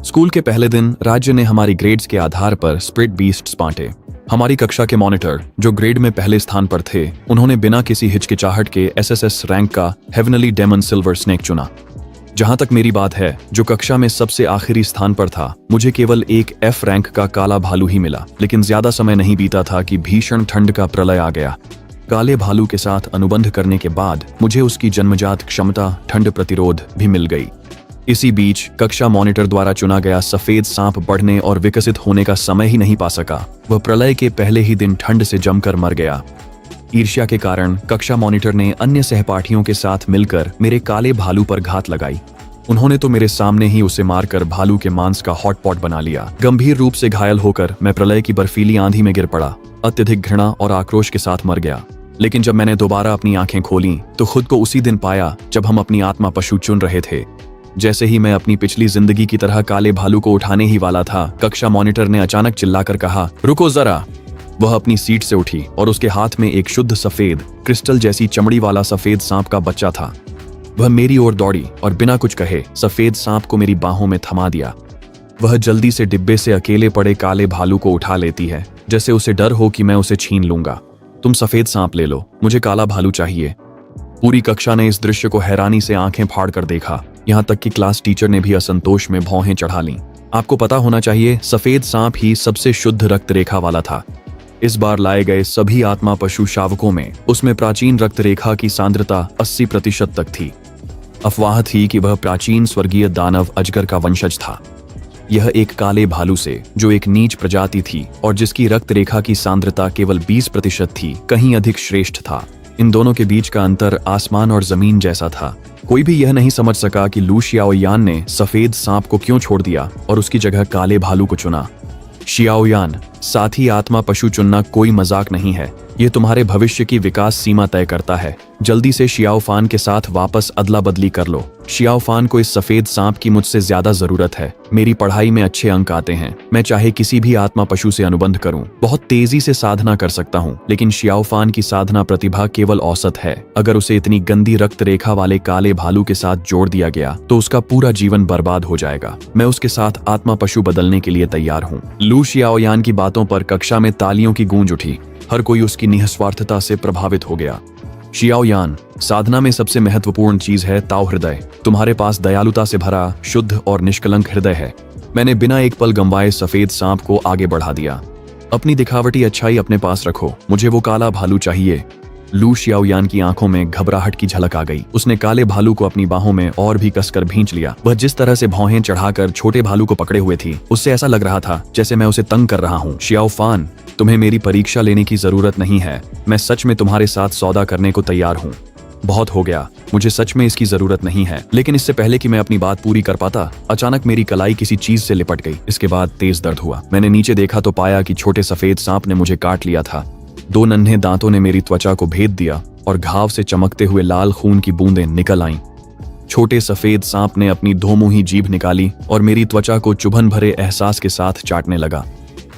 School के पहले दिन राज्य ने हमारी ग्रेड्स के आधार पर स्प्रिट बीस्ट्स बांटे। हमारी कक्षा के मॉनिटर, जो ग्रेड में पहले स्थान पर थे, उन्होंने बिना किसी हिचकिचाहट के एसएसएस रैंक का हेवनली डेमन सिल्वर स्नेक चुना। जहां तक मेरी बात है, जो कक्षा में सबसे आखिरी स्थान पर था, मुझे केवल एक एफ रैंक का काला भालू ही मिला। लेकिन ज्यादा समय नहीं बीता था कि भीषण ठंड का प्रलय आ गया। काले भालू के साथ अनुबंध करने के बाद मुझे उसकी जन्मजात क्षमता ठंड प्रतिरोध भी मिल गई। इसी बीच कक्षा मॉनिटर द्वारा चुना गया सफेद सांप बढ़ने और विकसित होने का समय ही नहीं पा सका। वह प्रलय के पहले ही दिन ठंड से जमकर मर गया। ईर्ष्या के कारण कक्षा मॉनिटर ने अन्य सहपाठियों के साथ मिलकर मेरे काले भालू पर घात लगाई। उन्होंने तो मेरे सामने ही उसे मारकर भालू के मांस का हॉटपॉट बना लिया। गंभीर रूप से घायल होकर मैं प्रलय की बर्फीली आंधी में गिर पड़ा। अत्यधिक घृणा और आक्रोश के साथ मर गया। लेकिन जब मैंने दोबारा अपनी आंखें खोली तो खुद को उसी दिन पाया जब हम अपनी आत्मा पशु चुन रहे थे। जैसे ही मैं अपनी पिछली जिंदगी की तरह काले भालू को उठाने ही वाला था, कक्षा मॉनिटर ने अचानक चिल्लाकर कहा, रुको जरा। वह अपनी सीट से उठी और उसके हाथ में एक शुद्ध सफेद क्रिस्टल जैसी चमड़ी वाला सफेद सांप का बच्चा था। वह मेरी ओर दौड़ी और बिना कुछ कहे सफेद सांप को मेरी बाहों में थमा दिया। वह जल्दी से डिब्बे से अकेले पड़े काले भालू को उठा लेती है, जैसे उसे डर हो कि मैं उसे छीन लूंगा। तुम सफेद सांप ले लो, मुझे काला भालू चाहिए। पूरी कक्षा ने इस दृश्य को हैरानी से आंखें फाड़ कर देखा। यहाँ तक कि क्लास टीचर ने भी असंतोष में भौहें चढ़ा लीं। आपको पता होना चाहिए, सफेद सांप ही सबसे शुद्ध रक्त रेखा वाला था। इस बार लाए गए सभी आत्मा पशु शावकों में उसमें प्राचीन रक्त रेखा की सांद्रता 80% तक थी। अफवाह थी कि वह प्राचीन स्वर्गीय दानव अजगर का वंशज था। यह एक काले भालू से, जो एक नीच प्रजाति थी और जिसकी रक्त रेखा की सांद्रता केवल 20% थी, कहीं अधिक श्रेष्ठ था। इन दोनों के बीच का अंतर आसमान और जमीन जैसा था। कोई भी यह नहीं समझ सका कि लू शियाओयान ने सफेद सांप को क्यों छोड़ दिया और उसकी जगह काले भालू को चुना। शियाओयान, साथ ही आत्मा पशु चुनना कोई मजाक नहीं है। ये तुम्हारे भविष्य की विकास सीमा तय करता है। जल्दी से शियाओफान के साथ वापस अदला बदली कर लो। शियाओफान को इस सफेद सांप की मुझसे ज्यादा जरूरत है। मेरी पढ़ाई में अच्छे अंक आते हैं। मैं चाहे किसी भी आत्मा पशु से अनुबंध करूं, बहुत तेजी से साधना कर सकता हूं। लेकिन शियाओफान की साधना प्रतिभा केवल औसत है। अगर उसे इतनी गंदी रक्त रेखा वाले काले भालू के साथ जोड़ दिया गया तो उसका पूरा जीवन बर्बाद हो जाएगा। मैं उसके साथ आत्मा पशु बदलने के लिए तैयार हूँ। लू शियाओयान की बातों पर कक्षा में तालियों की गूंज उठी। हर कोई उसकी निस्वार्थता से प्रभावित हो गया। शियाओयान, साधना में सबसे महत्वपूर्ण चीज है ताओ हृदय। तुम्हारे पास दयालुता से भरा, शुद्ध और निष्कलंक हृदय है। मैंने बिना एक पल गंवाए सफेद सांप को आगे बढ़ा दिया। अपनी दिखावटी अच्छाई अपने पास रखो, मुझे वो काला भालू चाहिए। लू शियाओयान की आंखों में घबराहट की झलक आ गई। उसने काले भालू को अपनी बाहों में और भी कसकर भींच लिया। वह जिस तरह से भौहें चढ़ाकर छोटे भालू को पकड़े हुए थी, उससे ऐसा लग रहा था जैसे मैं उसे तंग कर रहा हूँ। शियाओफान, तुम्हें मेरी परीक्षा लेने की जरूरत नहीं है। मैं सच में तुम्हारे साथ सौदा करने को तैयार हूँ। बहुत हो गया, मुझे सच में इसकी जरूरत नहीं है। लेकिन इससे पहले कि मैं अपनी बात पूरी कर पाता, अचानक मेरी कलाई किसी चीज से लिपट गई। इसके बाद तेज दर्द हुआ। मैंने नीचे देखा तो पाया कि छोटे सफेद सांप ने मुझे काट लिया था। 2 नन्हे दांतों ने मेरी त्वचा को भेद दिया और घाव से चमकते हुए लाल खून की बूंदें निकल आईं। छोटे सफेद सांप ने अपनी धोमुही जीभ निकाली और मेरी त्वचा को चुभन भरे एहसास के साथ चाटने लगा।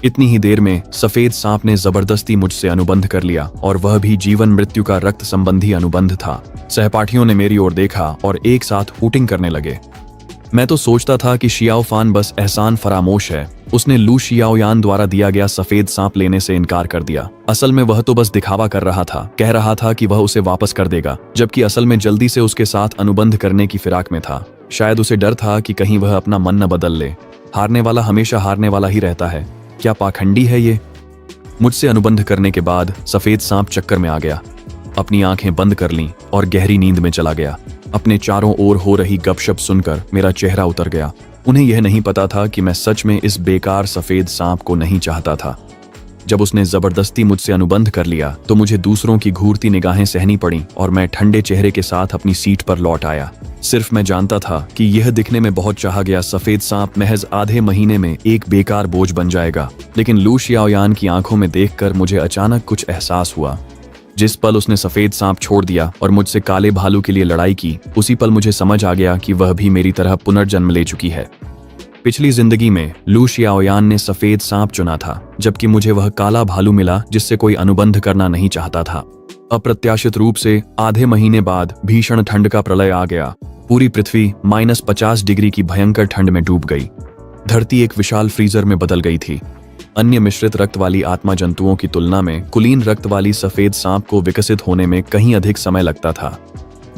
इतनी ही देर में सफेद सांप ने जबरदस्ती मुझसे अनुबंध कर लिया, और वह भी जीवन मृत्यु का रक्त संबंधी अनुबंध था। सहपाठियों ने मेरी ओर देखा और एक साथ हूटिंग करने लगे। मैं तो सोचता था कि शियाओफान बस एहसान फरामोश है। उसने लू शियाओयान द्वारा दिया गया सफेद सांप लेने से इनकार कर दिया। असल में वह तो बस दिखावा कर रहा था। कह रहा था कि वह उसे वापस कर देगा, जबकि असल में जल्दी से उसके साथ अनुबंध करने की फिराक में था। शायद उसे डर था कि कहीं वह अपना मन न बदल ले। हारने वाला हमेशा हारने वाला ही रहता है। क्या पाखंडी है ये। मुझसे अनुबंध करने के बाद सफेद सांप चक्कर में आ गया, अपनी आंखें बंद कर लीं और गहरी नींद में चला गया। अपने चारों ओर हो रही गपशप सुनकर मेरा चेहरा उतर गया। उन्हें यह नहीं पता था कि मैं सच में इस बेकार सफेद सांप को नहीं चाहता था। जब उसने जबरदस्ती मुझसे अनुबंध कर लिया तो मुझे दूसरों की घूरती निगाहें सहनी पड़ी और मैं ठंडे चेहरे के साथ अपनी सीट पर लौट आया। सिर्फ मैं जानता था कि यह दिखने में बहुत चाहा गया सफेद सांप महज आधे महीने में एक बेकार बोझ बन जाएगा। लेकिन लू शियाओयान की आंखों में देखकर मुझे अचानक कुछ एहसास हुआ। जिस पल उसने सफेद सांप छोड़ दिया और मुझसे काले भालू के लिए लड़ाई की, उसी पल मुझे समझ आ गया कि वह भी मेरी तरह पुनर्जन्म ले चुकी है। पिछली जिंदगी में लू शियाओयान ने सफेद सांप चुना था, जबकि मुझे वह काला भालू मिला जिससे कोई अनुबंध करना नहीं चाहता था। अप्रत्याशित रूप से आधे महीने बाद भीषण ठंड का प्रलय आ गया। पूरी पृथ्वी -50 डिग्री की भयंकर ठंड में डूब गई। धरती एक विशाल फ्रीजर में बदल गई थी। अन्य मिश्रित रक्त वाली आत्मा जंतुओं की तुलना में कुलीन रक्त वाली सफेद सांप को विकसित होने में कहीं अधिक समय लगता था।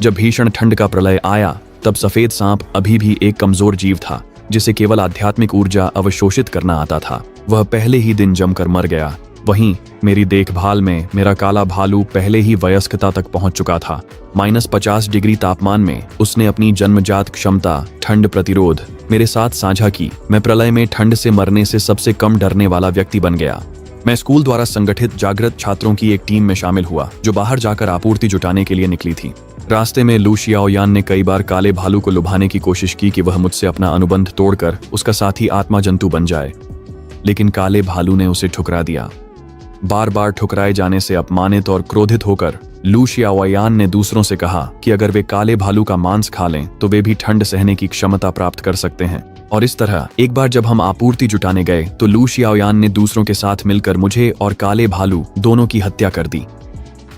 जब भीषण ठंड का प्रलय आया, तब सफेद सांप अभी भी एक कमजोर जीव था जिसे केवल आध्यात्मिक ऊर्जा अवशोषित करना आता था। वह पहले ही दिन जमकर मर गया। वहीं मेरी देखभाल में मेरा काला भालू पहले ही वयस्कता तक पहुंच चुका था। -50 डिग्री तापमान में उसने अपनी जन्मजात क्षमता, ठंड प्रतिरोध मेरे साथ साझा की। मैं प्रलय में ठंड से मरने से सबसे कम डरने वाला व्यक्ति बन गया। मैं स्कूल द्वारा संगठित जागृत छात्रों की एक टीम में शामिल हुआ जो बाहर जाकर आपूर्ति जुटाने के लिए निकली थी। रास्ते में लू शियाओयान ने कई बार काले भालू को लुभाने की कोशिश की कि वह मुझसे अपना अनुबंध तोड़कर उसका साथी आत्मा जंतु बन जाए, लेकिन काले भालू ने उसे ठुकरा दिया। बार बार ठुकराए जाने से अपमानित और क्रोधित होकर लू शियाओयान ने दूसरों से कहा कि अगर वे काले भालू का मांस खा लें तो वे भी ठंड सहने की क्षमता प्राप्त कर सकते हैं। और इस तरह एक बार जब हम आपूर्ति जुटाने गए तो लू शियाओयान ने दूसरों के साथ मिलकर मुझे और काले भालू दोनों की हत्या कर दी।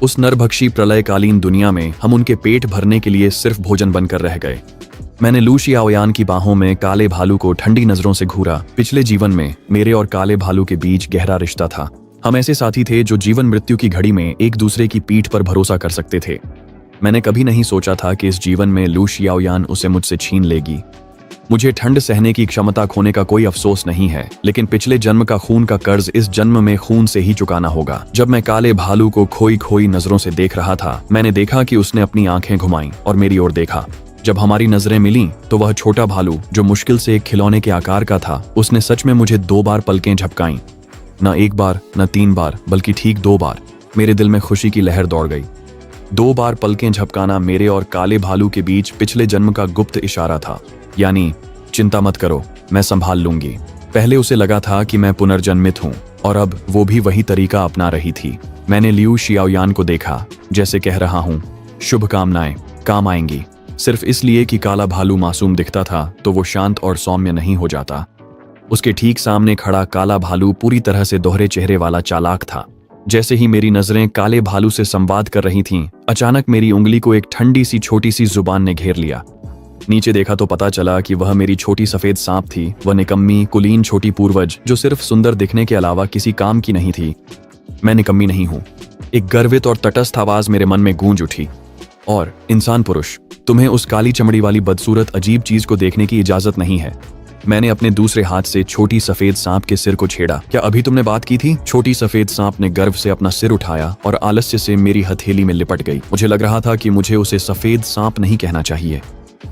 उस नरभक्षी प्रलयकालीन दुनिया में हम उनके पेट भरने के लिए सिर्फ भोजन बनकर रह गए। मैंने लू शियाओयान की बाहों में काले भालू को ठंडी नजरों से घूरा। पिछले जीवन में मेरे और काले भालू के बीच गहरा रिश्ता था। हम ऐसे साथी थे जो जीवन मृत्यु की घड़ी में एक दूसरे की पीठ पर भरोसा कर सकते थे। मैंने कभी नहीं सोचा था कि इस जीवन में लू शियाओयान उसे मुझसे छीन लेगी। मुझे ठंड सहने की क्षमता खोने का कोई अफसोस नहीं है, लेकिन पिछले जन्म का खून का कर्ज इस जन्म में खून से ही चुकाना होगा। जब मैं काले भालू को खोई खोई नजरों से देख रहा था, मैंने देखा कि उसने अपनी आंखें घुमाईं और मेरी ओर देखा। जब हमारी नजरें मिलीं, तो वह छोटा भालू जो मुश्किल से एक खिलौने के आकार का था, उसने सच में मुझे 2 बार पलकें झपकाईं। न 1 बार, न 3 बार, बल्कि ठीक 2 बार। मेरे दिल में खुशी की लहर दौड़ गई। 2 बार पलकें झपकाना मेरे और काले भालू के बीच पिछले जन्म का गुप्त इशारा था, यानी चिंता मत करो, मैं संभाल लूंगी। पहले उसे लगा था कि मैं पुनर्जन्मित हूँ और अब वो भी वही तरीका अपना रही थी। मैंने लियू शियाओयान को देखा, जैसे कह रहा हूँ, शुभकामनाएं काम आएंगी। सिर्फ इसलिए कि काला भालू मासूम दिखता था तो वो शांत और सौम्य नहीं हो जाता। उसके ठीक सामने खड़ा काला भालू पूरी तरह से दोहरे चेहरे वाला चालाक था। जैसे ही मेरी नजरें काले भालू से संवाद कर रही थीं, अचानक मेरी उंगली को एक ठंडी सी छोटी सी जुबान ने घेर लिया। नीचे देखा तो पता चला कि वह मेरी छोटी सफेद सांप थी। वह निकम्मी कुलीन छोटी पूर्वज जो सिर्फ सुंदर दिखने के अलावा किसी काम की नहीं थी। मैं निकम्मी नहीं हूँ, एक गर्वित और तटस्थ आवाज मेरे मन में गूंज उठी। और इंसान पुरुष, तुम्हें उस काली चमड़ी वाली बदसूरत अजीब चीज को देखने की इजाजत नहीं है। मैंने अपने दूसरे हाथ से छोटी सफेद सांप के सिर को छेड़ा। क्या अभी तुमने बात की थी? छोटी सफेद सांप ने गर्व से अपना सिर उठाया और आलस्य से मेरी हथेली में लिपट गई। मुझे लग रहा था कि मुझे उसे सफेद सांप नहीं कहना चाहिए,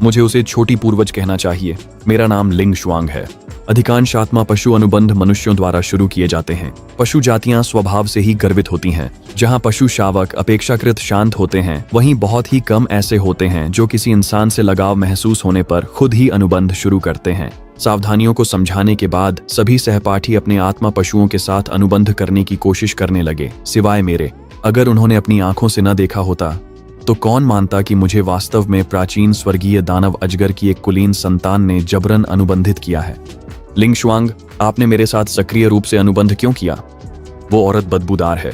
मुझे उसे छोटी पूर्वज कहना चाहिए। मेरा नाम लिंग शुआंग है। अधिकांश आत्मा पशु अनुबंध मनुष्यों द्वारा शुरू किए जाते हैं। पशु जातियां स्वभाव से ही गर्वित होती हैं। जहां पशु शावक अपेक्षाकृत शांत होते हैं, वहीं बहुत ही कम ऐसे होते हैं जो किसी इंसान से लगाव महसूस होने पर खुद ही अनुबंध शुरू करते हैं। सावधानियों को समझाने के बाद सभी सहपाठी अपने आत्मा पशुओं के साथ अनुबंध करने की कोशिश करने लगे, सिवाय मेरे। अगर उन्होंने अपनी आंखों से न देखा होता तो कौन मानता कि मुझे वास्तव में प्राचीन स्वर्गीय दानव अजगर की एक कुलीन संतान ने जबरन अनुबंधित किया है। लिंग शुआंग, आपने मेरे साथ सक्रिय रूप से अनुबंध क्यों किया? वो औरत बदबूदार है।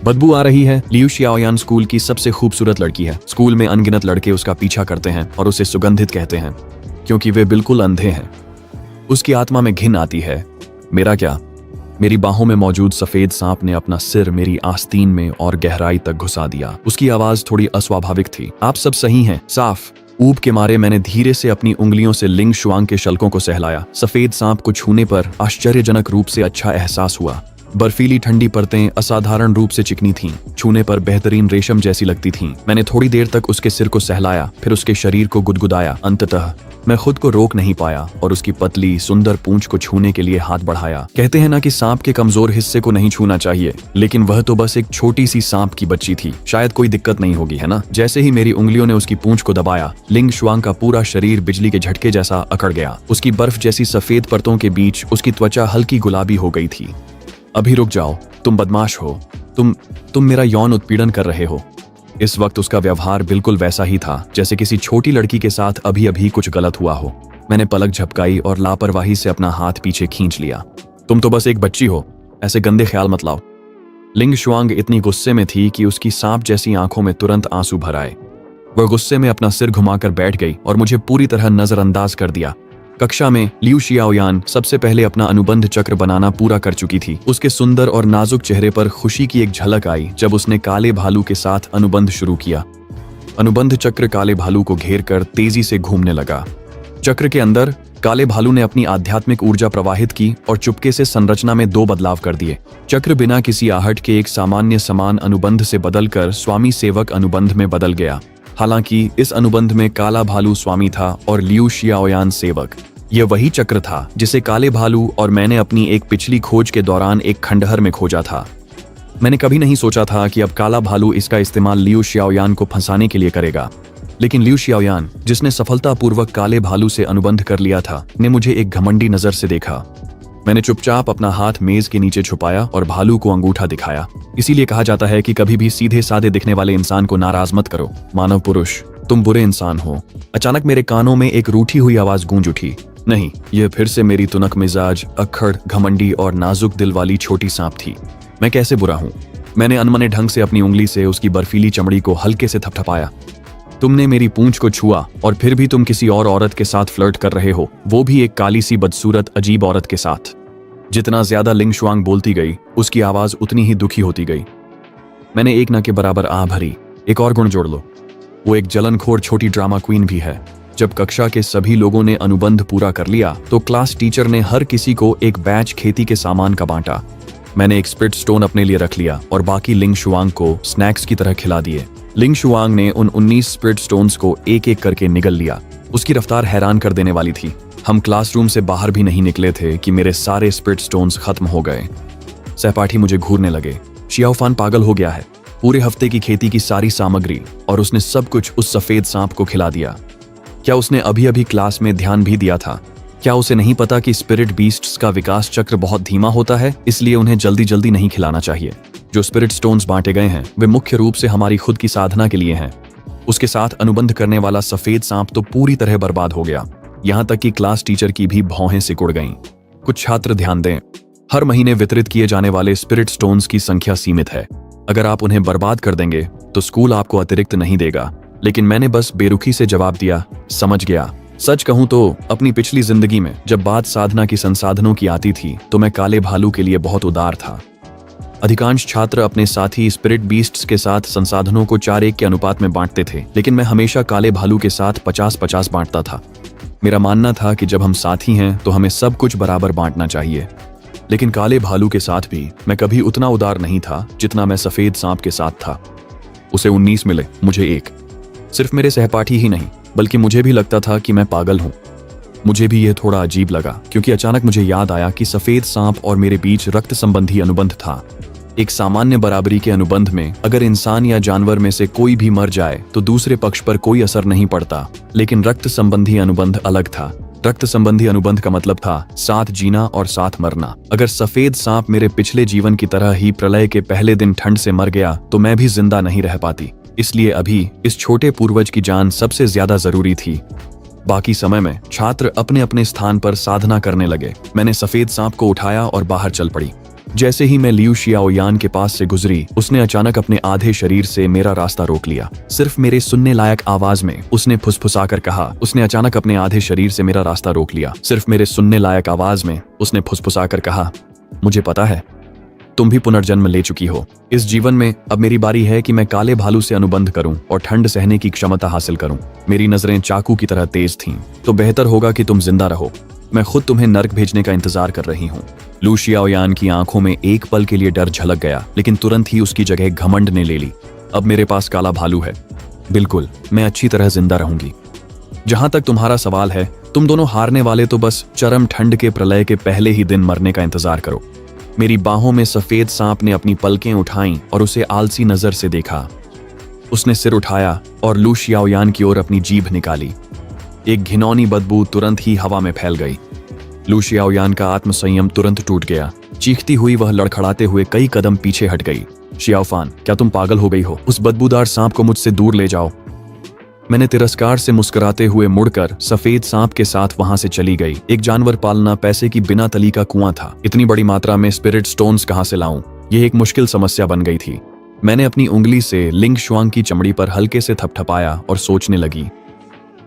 बदबू आ रही है। लियू शियाओयान स्कूल की सबसे खूबसूरत लड़की है। स्कूल में अनगिनत लड़के उसका पीछा करते हैं और उसे सुगंधित कहते हैं, क्योंकि वे बिल्कुल अंधे हैं। उसकी आत्मा में घिन आती है। मेरा क्या? मेरी बाहों में मौजूद सफेद सांप ने अपना सिर मेरी आस्तीन में और गहराई तक घुसा दिया। उसकी आवाज थोड़ी अस्वाभाविक थी। आप सब सही हैं, साफ। ऊब के मारे मैंने धीरे से अपनी उंगलियों से लिंग शुआंग के शल्कों को सहलाया। सफेद सांप को छूने पर आश्चर्यजनक रूप से अच्छा एहसास हुआ। बर्फीली ठंडी परतें असाधारण रूप से चिकनी थीं, छूने पर बेहतरीन रेशम जैसी लगती थीं। मैंने थोड़ी देर तक उसके सिर को सहलाया, फिर उसके शरीर को गुदगुदाया। अंततः मैं खुद को रोक नहीं पाया और उसकी पतली सुंदर पूंछ को छूने के लिए हाथ बढ़ाया। कहते हैं ना कि सांप के कमजोर हिस्से को नहीं छूना चाहिए, लेकिन वह तो बस एक छोटी सी सांप की बच्ची थी। शायद कोई दिक्कत नहीं होगी, है ना? जैसे ही मेरी उंगलियों ने उसकी पूंछ को दबाया, लिंग शुआंग का पूरा शरीर बिजली के झटके जैसा अकड़ गया। उसकी बर्फ जैसी सफेद परतों के बीच उसकी त्वचा हल्की गुलाबी हो गई थी। अभी रुक जाओ, तुम बदमाश हो। तुम मेरा यौन उत्पीड़न कर रहे हो। इस वक्त उसका व्यवहार बिल्कुल वैसा ही था जैसे किसी छोटी लड़की के साथ अभी अभी कुछ गलत हुआ हो। मैंने पलक झपकाई और लापरवाही से अपना हाथ पीछे खींच लिया। तुम तो बस एक बच्ची हो, ऐसे गंदे ख्याल मत लाओ। लिंग शुआंग इतनी गुस्से में थी कि उसकी सांप जैसी आंखों में तुरंत आंसू भर आए। वह गुस्से में अपना सिर घुमाकर बैठ गई और मुझे पूरी तरह नजरअंदाज कर दिया। कक्षा में लियू शियाओयान सबसे पहले अपना अनुबंध चक्र बनाना पूरा कर चुकी थी। उसके सुंदर और नाजुक चेहरे पर खुशी की एक झलक आई जब उसने काले भालू के साथ अनुबंध शुरू किया। अनुबंध चक्र काले भालू को घेर कर तेजी से घूमने लगा। चक्र के अंदर काले भालू ने अपनी आध्यात्मिक ऊर्जा प्रवाहित की और चुपके से संरचना में 2 बदलाव कर दिए। चक्र बिना किसी आहट के एक सामान्य समान अनुबंध से बदलकर स्वामी सेवक अनुबंध में बदल गया। हालांकि इस अनुबंध में काला भालू स्वामी था और लियू शियाओयान सेवक। यह वही चक्र था जिसे काले भालू और मैंने अपनी एक पिछली खोज के दौरान एक खंडहर में खोजा था। मैंने कभी नहीं सोचा था कि अब काला भालू इसका इस्तेमाल लियू शियाओयान को फंसाने के लिए करेगा, लेकिन लियू शियाओयान, जिसने सफलतापूर्वक काले भालू से अनुबंध कर लिया था, ने मुझे एक घमंडी नजर से देखा। मैंने चुपचाप अपना हाथ मेज के नीचे छुपाया और भालू को अंगूठा दिखाया। इसीलिए कहा जाता है कि कभी भी सीधे साधे दिखने वाले इंसान को नाराज मत करो। मानव पुरुष, तुम बुरे इंसान हो। अचानक मेरे कानों में एक रूठी हुई आवाज गूंज उठी। नहीं, यह फिर से मेरी तुनक मिजाज, अक्खड़, घमंडी और नाजुक दिल वाली छोटी सांप थी। मैं कैसे बुरा हूं? मैंने अनमने ढंग से अपनी उंगली से उसकी बर्फीली चमड़ी को हल्के से थपथपाया। तुमने मेरी पूंछ को छुआ और फिर भी तुम किसी और औरत के साथ फ्लर्ट कर रहे हो, वो भी एक काली सी बदसूरत अजीब औरत के साथ। जितना ज्यादा लिंग शुआंग बोलती गई, उसकी आवाज उतनी ही दुखी होती गई। मैंने एक न के बराबर आ भरी। एक और गुण जोड़ लो, वो एक जलनखोर छोटी ड्रामा क्वीन भी है। जब कक्षा के सभी लोगों ने अनुबंध पूरा कर लिया तो क्लास टीचर ने हर किसी को एक बैच खेती के सामान का बांटा। मैंने एक स्पिरिट स्टोन अपने लिए रख लिया और बाकी लिंग शुआंग को स्नैक्स की तरह खिला दिए। लिंग शुआंग ने उन 19 स्पिरिट स्टोन्स को एक एक करके निगल लिया। उसकी रफ्तार हैरान कर देने वाली थी। हम क्लासरूम से बाहर भी नहीं निकले थे कि मेरे सारे स्पिरिट स्टोन्स खत्म हो गए। सहपाठी मुझे घूरने लगे। शियाओफान पागल हो गया है। पूरे हफ्ते की खेती की सारी सामग्री और उसने सब कुछ उस सफेद सांप को खिला दिया। क्या उसने अभी अभी क्लास में ध्यान भी दिया था? क्या उसे नहीं पता कि स्पिरिट बीस्ट्स का विकास चक्र बहुत धीमा होता है, इसलिए उन्हें जल्दी जल्दी नहीं खिलाना चाहिए। जो स्पिरिट स्टोन्स बांटे गए हैं वे मुख्य रूप से हमारी खुद की साधना के लिए हैं। उसके साथ अनुबंध करने वाला सफेद सांप तो पूरी तरह बर्बाद हो गया। यहाँ तक कि क्लास टीचर की भी भौहें सिकुड़ गईं। कुछ छात्र ध्यान दें, हर महीने वितरित किए जाने वाले स्पिरिट स्टोन्स की संख्या सीमित है। अगर आप उन्हें बर्बाद कर देंगे तो स्कूल आपको अतिरिक्त नहीं देगा। लेकिन मैंने बस बेरुखी से जवाब दिया, समझ गया। सच कहूं तो अपनी पिछली जिंदगी में जब बात साधना की संसाधनों की आती थी तो मैं काले भालू के लिए बहुत उदार था। अधिकांश छात्र अपने साथी स्पिरिट बीस्ट्स के साथ संसाधनों को 4:1 के अनुपात में बांटते थे, लेकिन मैं हमेशा काले भालू के साथ 50-50 बांटता था। मेरा मानना था कि जब हम साथी हैं तो हमें सब कुछ बराबर बांटना चाहिए। लेकिन काले भालू के साथ भी मैं कभी उतना उदार नहीं था जितना मैं सफेद सांप के साथ था। उसे 19 मिले, मुझे 1। सिर्फ मेरे सहपाठी ही नहीं बल्कि मुझे भी लगता था कि मैं पागल हूं। मुझे भी यह थोड़ा अजीब लगा क्योंकि अचानक मुझे याद आया कि सफेद सांप और मेरे बीच रक्त संबंधी अनुबंध था। एक सामान्य बराबरी के अनुबंध में अगर इंसान या जानवर में से कोई भी मर जाए तो दूसरे पक्ष पर कोई असर नहीं पड़ता, लेकिन रक्त संबंधी अनुबंध अलग था। रक्त संबंधी अनुबंध का मतलब था साथ जीना और साथ मरना। अगर सफेद सांप मेरे पिछले जीवन की तरह ही प्रलय के पहले दिन ठंड से मर गया तो मैं भी जिंदा नहीं रह पाती। इसलिए अभी इस छोटे पूर्वज की जान सबसे ज्यादा जरूरी थी। बाकी समय में छात्र अपने अपने स्थान पर साधना करने लगे। मैंने सफेद सांप को उठाया और बाहर चल पड़ी। जैसे ही मैं लियू शियाओयान के पास से गुजरी, उसने अचानक अपने आधे शरीर से मेरा रास्ता रोक लिया। सिर्फ मेरे सुनने लायक आवाज में उसने फुसफुसाकर कहा, उसने अचानक अपने आधे शरीर से मेरा रास्ता रोक लिया। सिर्फ मेरे सुनने लायक आवाज में उसने फुसफुसाकर कहा, मुझे पता है तुम भी पुनर्जन्म ले चुकी हो। इस जीवन में अब मेरी बारी है कि मैं काले भालू से अनुबंध करूं और ठंड सहने की क्षमता हासिल करूं। मेरी नजरें चाकू की तरह तेज थीं। तो बेहतर होगा कि तुम जिंदा रहो। मैं खुद तुम्हें नर्क भेजने का इंतजार कर रही हूँ। लियू शियाओयान की आंखों में एक पल के लिए डर झलक गया, लेकिन तुरंत ही उसकी जगह घमंड ने ले ली। अब मेरे पास काला भालू है। बिल्कुल, मैं अच्छी तरह जिंदा रहूंगी। जहां तक तुम्हारा सवाल है, तुम दोनों हारने वाले तो बस चरम ठंड के प्रलय के पहले ही दिन मरने का इंतजार करो। मेरी बाहों में सफेद सांप ने अपनी पलकें उठाईं और उसे आलसी नजर से देखा। उसने सिर उठाया और लियू शियाओयान की ओर अपनी जीभ निकाली। एक घिनौनी बदबू तुरंत ही हवा में फैल गई। लियू शियाओयान का आत्मसंयम तुरंत टूट गया। चीखती हुई वह लड़खड़ाते हुए कई कदम पीछे हट गई। शियाओफान, क्या तुम पागल हो गई हो? उस बदबूदार सांप को मुझसे दूर ले जाओ। मैंने तिरस्कार से मुस्कुराते हुए मुड़कर सफेद सांप के साथ वहां से चली गई। एक जानवर पालना पैसे की बिना तली का कुआं था। इतनी बड़ी मात्रा में स्पिरिट स्टोन्स कहां से लाऊं? यह एक मुश्किल समस्या बन गई थी। मैंने अपनी उंगली से लिंग शुआंग की चमड़ी पर हल्के से थपथपाया और सोचने लगी।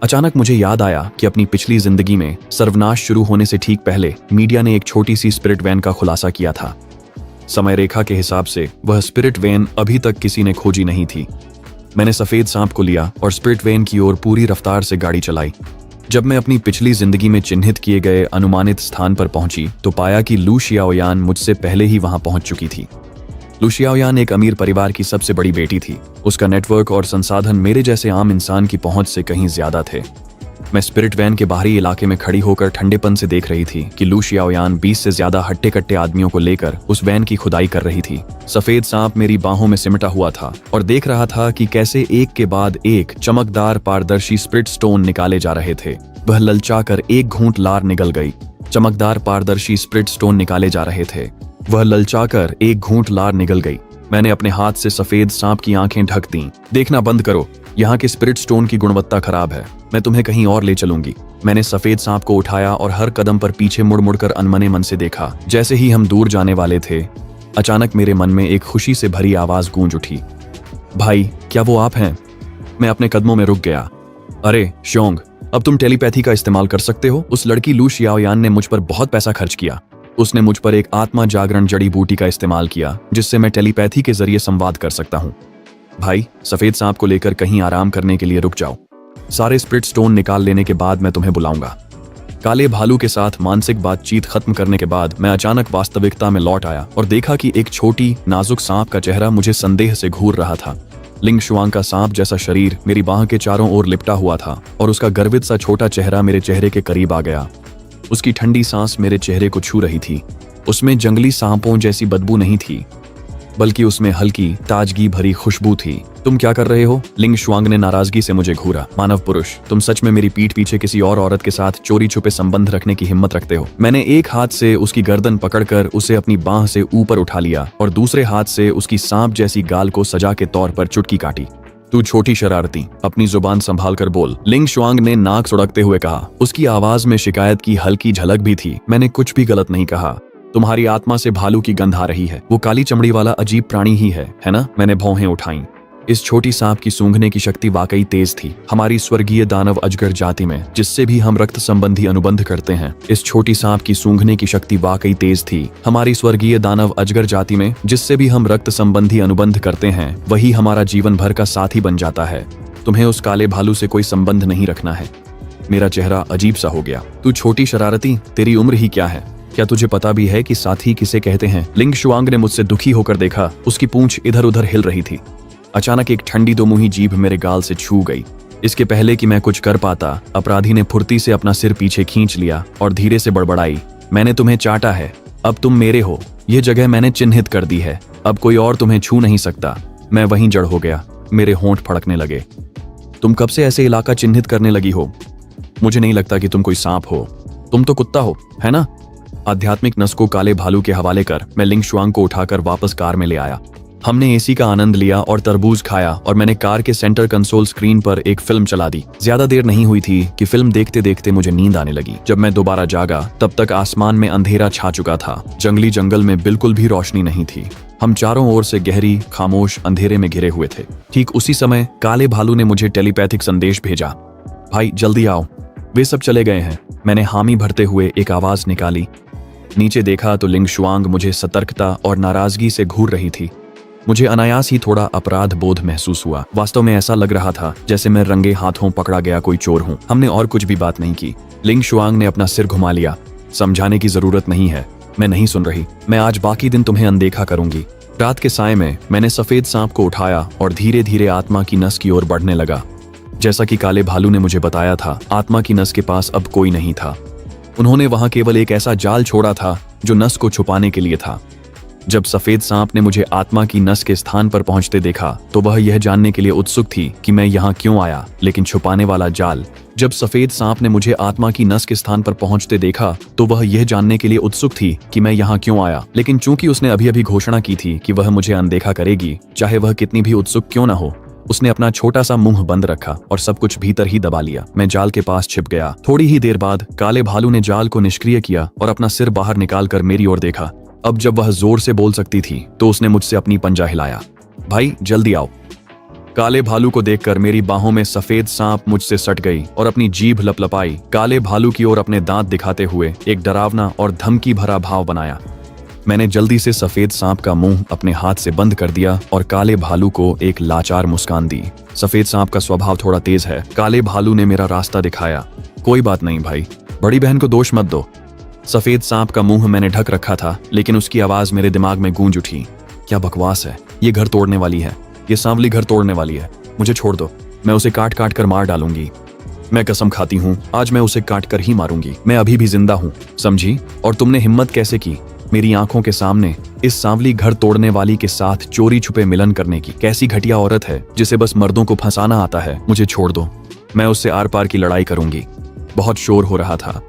अचानक मुझे याद आया कि अपनी पिछली जिंदगी में सर्वनाश शुरू होने से ठीक पहले मीडिया ने एक छोटी सी स्पिरिट वैन का खुलासा किया था। समय रेखा के हिसाब से वह स्पिरिट वैन अभी तक किसी ने खोजी नहीं थी। मैंने सफेद सांप को लिया और स्पिरिट वैन की ओर पूरी रफ्तार से गाड़ी चलाई। जब मैं अपनी पिछली जिंदगी में चिन्हित किए गए अनुमानित स्थान पर पहुंची तो पाया कि लू शियाओयान मुझसे पहले ही वहां पहुंच चुकी थी। लू शियाओयान एक अमीर परिवार की सबसे बड़ी बेटी थी। उसका नेटवर्क और संसाधन मेरे जैसे आम इंसान की पहुंच से कहीं ज्यादा थे। मैं स्पिरिट वैन के बाहरी इलाके में खड़ी होकर ठंडेपन से देख रही थी कि लू शियाओयान 20 से ज्यादा हट्टे कट्टे आदमियों को लेकर उस वैन की खुदाई कर रही थी। सफेद सांप मेरी बाहों में सिमटा हुआ था और देख रहा था कि कैसे एक के बाद एक चमकदार पारदर्शी स्पिरिट स्टोन निकाले जा रहे थे। वह ललचाकर एक घूंट लार निगल गई। चमकदार पारदर्शी स्पिरिट स्टोन निकाले जा रहे थे। वह ललचाकर एक घूंट लार निगल गई। मैंने अपने हाथ से सफेद सांप की आंखें ढक दी। देखना बंद करो, यहाँ के स्पिरिट स्टोन की गुणवत्ता खराब है। मैं तुम्हें कहीं और ले चलूंगी। मैंने सफेद सांप को उठाया और हर कदम पर पीछे मुड़ मुड़कर अनमने मन से देखा। जैसे ही हम दूर जाने वाले थे, अचानक मेरे मन में एक खुशी से भरी आवाज गूंज उठी। भाई, क्या वो आप हैं? मैं अपने कदमों में रुक गया। अरे श्योंग, अब तुम टेलीपैथी का इस्तेमाल कर सकते हो। उस लड़की लू शियाओयान ने मुझ पर बहुत पैसा खर्च किया। उसने मुझ पर एक आत्मा जागरण जड़ी बूटी का इस्तेमाल किया जिससे मैं टेलीपैथी के जरिए संवाद कर सकता हूँ। भाई, सफेद सांप को लेकर कहीं आराम करने के लिए रुक जाओ। सारे स्पिरिट स्टोन निकाल लेने के बाद मैं तुम्हें बुलाऊंगा। काले भालू के साथ मानसिक बातचीत खत्म करने के बाद मैं अचानक वास्तविकता में लौट आया और देखा कि एक छोटी नाजुक सांप का चेहरा मुझे संदेह से घूर रहा था। लिंग शुआंग का सांप जैसा शरीर मेरी बाह के चारों ओर लिपटा हुआ था और उसका गर्वित सा छोटा चेहरा मेरे चेहरे के करीब आ गया। उसकी ठंडी सांस मेरे चेहरे को छू रही थी। उसमें जंगली सांपों जैसी बदबू नहीं थी, बल्कि उसमें हल्की ताजगी भरी खुशबू थी। तुम क्या कर रहे हो? लिंग शुआंग ने नाराजगी से मुझे घूरा। मानव पुरुष, तुम सच में मेरी पीठ पीछे किसी और औरत के साथ चोरी छुपे संबंध रखने की हिम्मत रखते हो? मैंने एक हाथ से उसकी गर्दन पकड़कर उसे अपनी बाह से ऊपर उठा लिया और दूसरे हाथ से उसकी सांप जैसी गाल को सजा के तौर पर चुटकी काटी। तू छोटी शरारती, अपनी जुबान संभाल कर बोल, लिंग शुआंग ने नाक सुड़कते हुए कहा। उसकी आवाज में शिकायत की हल्की झलक भी थी। मैंने कुछ भी गलत नहीं कहा। तुम्हारी आत्मा से भालू की गंध आ रही है। वो काली चमड़ी वाला अजीब प्राणी ही है ना? मैंने भौहें उठाईं। इस छोटी सांप की सूंघने की शक्ति वाकई तेज थी। हमारी स्वर्गीय दानव अजगर जाति में जिससे भी हम रक्त संबंधी अनुबंध करते हैं, इस छोटी सांप की सूंघने की शक्ति वाकई तेज थी। हमारी स्वर्गीय दानव अजगर जाति में जिससे भी हम रक्त संबंधी अनुबंध करते हैं, वही हमारा जीवन भर का साथी बन जाता है। तुम्हें उस काले भालू से कोई संबंध नहीं रखना है। मेरा चेहरा अजीब सा हो गया। तू छोटी शरारती, तेरी उम्र ही क्या है? क्या तुझे पता भी है कि साथी किसे कहते हैं? लिंग शुआंग ने मुझसे दुखी होकर देखा। उसकी पूंछ इधर उधर हिल रही थी। अचानक एक ठंडी दोमुही जीभ मेरे गाल से छू गई। इसके पहले कि मैं कुछ कर पाता, अपराधी ने फुर्ती से अपना सिर पीछे खींच लिया और धीरे से बड़बड़ाई। मैंने तुम्हें चाटा है, अब तुम मेरे हो। यह जगह मैंने चिन्हित कर दी है, अब कोई और तुम्हें छू नहीं सकता। मैं वहीं जड़ हो गया। मेरे होंठ फड़कने लगे। तुम कब से ऐसे इलाका चिन्हित करने लगी हो? मुझे नहीं लगता कि तुम कोई सांप हो। तुम तो कुत्ता हो, है ना? आध्यात्मिक नस को काले भालू के हवाले कर मैं लिंग शुआंग को उठाकर वापस कार में ले आया। हमने एसी का आनंद लिया और तरबूज खाया और मैंने कार के सेंटर कंसोल स्क्रीन पर एक फिल्म चला दी। ज्यादा देर नहीं हुई थी कि फिल्म देखते देखते मुझे नींद आने लगी। जब मैं दोबारा जागा तब तक आसमान में अंधेरा छा चुका था। जंगली जंगल में बिल्कुल भी रोशनी नहीं थी। हम चारों ओर से गहरी खामोश अंधेरे में घिरे हुए थे। ठीक उसी समय काले भालू ने मुझे टेलीपैथिक संदेश भेजा। भाई जल्दी आओ, वे सब चले गए हैं। मैंने हामी भरते हुए एक आवाज निकाली। नीचे देखा तो लिंग शुआंग मुझे सतर्कता और नाराजगी से घूर रही थी। मुझे अनायास ही थोड़ा अपराध बोध महसूस हुआ। वास्तव में ऐसा लग रहा था जैसे मैं रंगे हाथों पकड़ा गया कोई चोर हूं। हमने और कुछ भी बात नहीं की। लिंग शुआंग ने अपना सिर घुमा लिया। समझाने की जरूरत नहीं है, मैं नहीं सुन रही। मैं आज बाकी दिन तुम्हें अनदेखा करूंगी। रात के साय में मैंने सफेद सांप को उठाया और धीरे धीरे आत्मा की नस की ओर बढ़ने लगा। जैसा कि काले भालू ने मुझे बताया था, आत्मा की नस के पास अब कोई नहीं था। उन्होंने वहां केवल एक ऐसा जाल छोड़ा था जो नस को छुपाने के लिए था। जब सफेद सांप ने मुझे आत्मा की नस के स्थान पर पहुंचते देखा तो वह यह जानने के लिए उत्सुक थी कि मैं यहाँ क्यों आया, लेकिन छुपाने वाला जाल। जब सफेद सांप ने मुझे आत्मा की नस के स्थान पर पहुंचते देखा तो वह यह जानने के लिए उत्सुक थी कि मैं यहाँ क्यों आया, लेकिन चूंकि उसने अभी अभी घोषणा की थी कि वह मुझे अनदेखा करेगी, चाहे वह कितनी भी उत्सुक क्यों न हो, उसने अपना छोटा सा मुंह बंद रखा और सब कुछ भीतर ही दबा लिया। मैं जाल के पास छिप गया। थोड़ी ही देर बाद काले भालू ने जाल को निष्क्रिय किया और अपना सिर बाहर निकालकर मेरी ओर देखा। अब जब वह जोर से बोल सकती थी तो उसने मुझसे अपनी पंजा हिलाया। भाई जल्दी आओ। काले भालू को देखकर मेरी बाहों में सफेद सांप मुझसे सट गई और अपनी जीभ लपलपाई काले भालू की ओर अपने दांत दिखाते हुए एक डरावना और धमकी भरा भाव बनाया। मैंने जल्दी से सफेद सांप का मुंह अपने हाथ से बंद कर दिया और काले भालू को एक लाचार मुस्कान दी। सफेद सांप का स्वभाव थोड़ा तेज है। काले भालू ने मेरा रास्ता दिखाया। कोई बात नहीं भाई, बड़ी बहन को दोष मत दो। सफेद सांप का मुंह मैंने ढक रखा था, लेकिन उसकी आवाज मेरे दिमाग में गूंज उठी। क्या बकवास है, ये घर तोड़ने वाली है, ये सांवली घर तोड़ने वाली है। मुझे छोड़ दो, मैं उसे काट काट कर मार डालूंगी। मैं कसम खाती हूँ, आज मैं उसे काट कर ही मारूंगी। मैं अभी भी जिंदा हूँ, समझी? और तुमने हिम्मत कैसे की मेरी आंखों के सामने इस सांवली घर तोड़ने वाली के साथ चोरी छुपे मिलन करने की? कैसी घटिया औरत है जिसे बस मर्दों को फंसाना आता है। मुझे छोड़ दो, मैं उससे आर पार की लड़ाई करूंगी। बहुत शोर हो रहा था।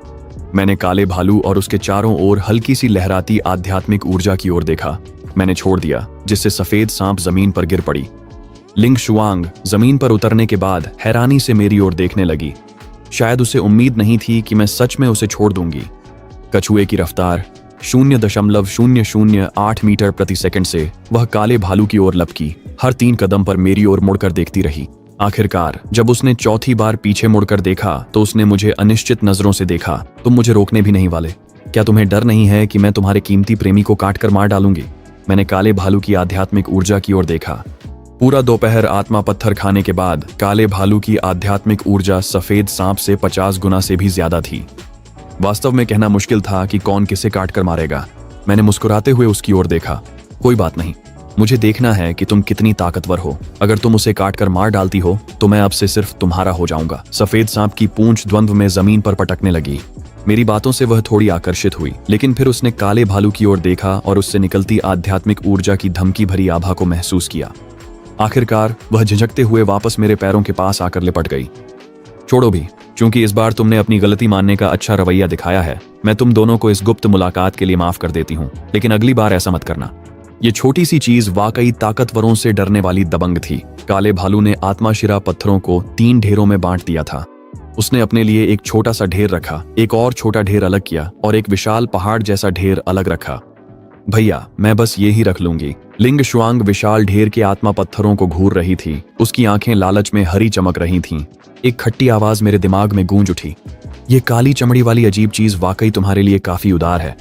मैंने काले भालू और उसके चारों ओर हल्की सी लहराती आध्यात्मिक ऊर्जा की ओर देखा। मैंने छोड़ दिया, जिससे सफेद सांप जमीन पर गिर पड़ी। लिंग शुआंग जमीन पर उतरने के बाद हैरानी से मेरी ओर देखने लगी। शायद उसे उम्मीद नहीं थी कि मैं सच में उसे छोड़ दूंगी। कछुए की रफ्तार 0.008 मीटर प्रति सेकंड से वह काले भालू की ओर लपकी। हर 3 कदम पर मेरी ओर मुड़कर देखती रही। आखिरकार जब उसने चौथी बार पीछे मुड़कर देखा तो उसने मुझे अनिश्चित नजरों से देखा। तुम मुझे रोकने भी नहीं वाले? क्या तुम्हें डर नहीं है कि मैं तुम्हारे कीमती प्रेमी को काट कर मार डालूंगी? मैंने काले भालू की आध्यात्मिक ऊर्जा की ओर देखा। पूरा दोपहर आत्मा पत्थर खाने के बाद काले भालू की आध्यात्मिक ऊर्जा सफेद सांप से 50 गुना से भी ज्यादा थी। वास्तव में कहना मुश्किल था कि कौन किसे काट कर मारेगा। मैंने मुस्कुराते हुए उसकी ओर देखा। कोई बात नहीं, मुझे देखना है कि तुम कितनी ताकतवर हो। अगर तुम उसे काट कर मार डालती हो तो मैं अब से सिर्फ तुम्हारा हो जाऊंगा। सफेद सांप की पूंछ द्वंद्व में जमीन पर पटकने लगी। मेरी बातों से वह थोड़ी आकर्षित हुई, लेकिन फिर उसने काले भालू की ओर देखा और उससे निकलती आध्यात्मिक ऊर्जा की धमकी भरी आभा को महसूस किया। आखिरकार वह झिझकते हुए वापस मेरे पैरों के पास आकर लिपट गई। छोड़ो भी, क्योंकि इस बार तुमने अपनी गलती मानने का अच्छा रवैया दिखाया है। मैं तुम दोनों को इस गुप्त मुलाकात के लिए माफ कर देती हूँ, लेकिन अगली बार ऐसा मत करना। ये छोटी सी चीज वाकई ताकतवरों से डरने वाली दबंग थी। काले भालू ने आत्माशिरा पत्थरों को 3 ढेरों में बांट दिया था। उसने अपने लिए एक छोटा सा ढेर रखा, एक और छोटा ढेर अलग किया और एक विशाल पहाड़ जैसा ढेर अलग रखा। भैया, मैं बस ये ही रख लूंगी। लिंग शुआंग विशाल ढेर के आत्मा पत्थरों को घूर रही थी। उसकी आंखें लालच में हरी चमक रही थीं। एक खट्टी आवाज मेरे दिमाग में गूंज उठी। ये काली चमड़ी वाली अजीब चीज वाकई तुम्हारे लिए काफी उदार है।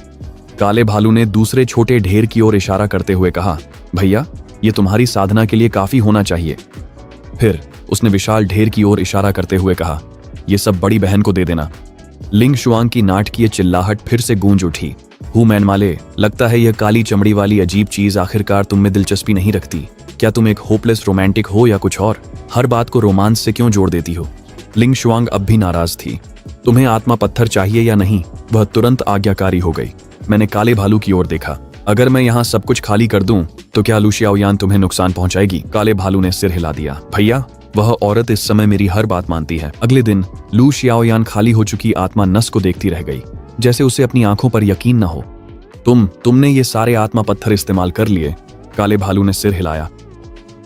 काले भालू ने दूसरे छोटे ढेर की ओर इशारा करते हुए कहा, भैया, ये तुम्हारी साधना के लिए काफी होना चाहिए। फिर उसने विशाल ढेर की ओर इशारा करते हुए कहा, ये सब बड़ी बहन को दे देना। लिंग शुआंग की नाटकीय चिल्लाहट फिर से गूंज उठी। हूँ मैनमाले, लगता है यह काली चमड़ी वाली अजीब चीज आखिरकार तुम में दिलचस्पी नहीं रखती। क्या तुम एक होपलेस रोमांटिक हो या कुछ और? हर बात को रोमांस से क्यों जोड़ देती हो? लिंग शुआंग अब भी नाराज थी। तुम्हें आत्मा पत्थर चाहिए या नहीं? वह तुरंत आज्ञाकारी हो गई। मैंने काले भालू की ओर देखा। अगर मैं यहाँ सब कुछ खाली कर दूं तो क्या लू शियाओयान तुम्हें नुकसान पहुंचाएगी? काले भालू ने सिर हिला दिया। भैया, वह औरत इस समय मेरी हर बात मानती है। अगले दिन लू शियाओयान खाली हो चुकी आत्मा नस को देखती रह गई, जैसे उसे अपनी आंखों पर यकीन न हो। तुमने ये सारे आत्मा पत्थर इस्तेमाल कर लिए? काले भालू ने सिर हिलाया।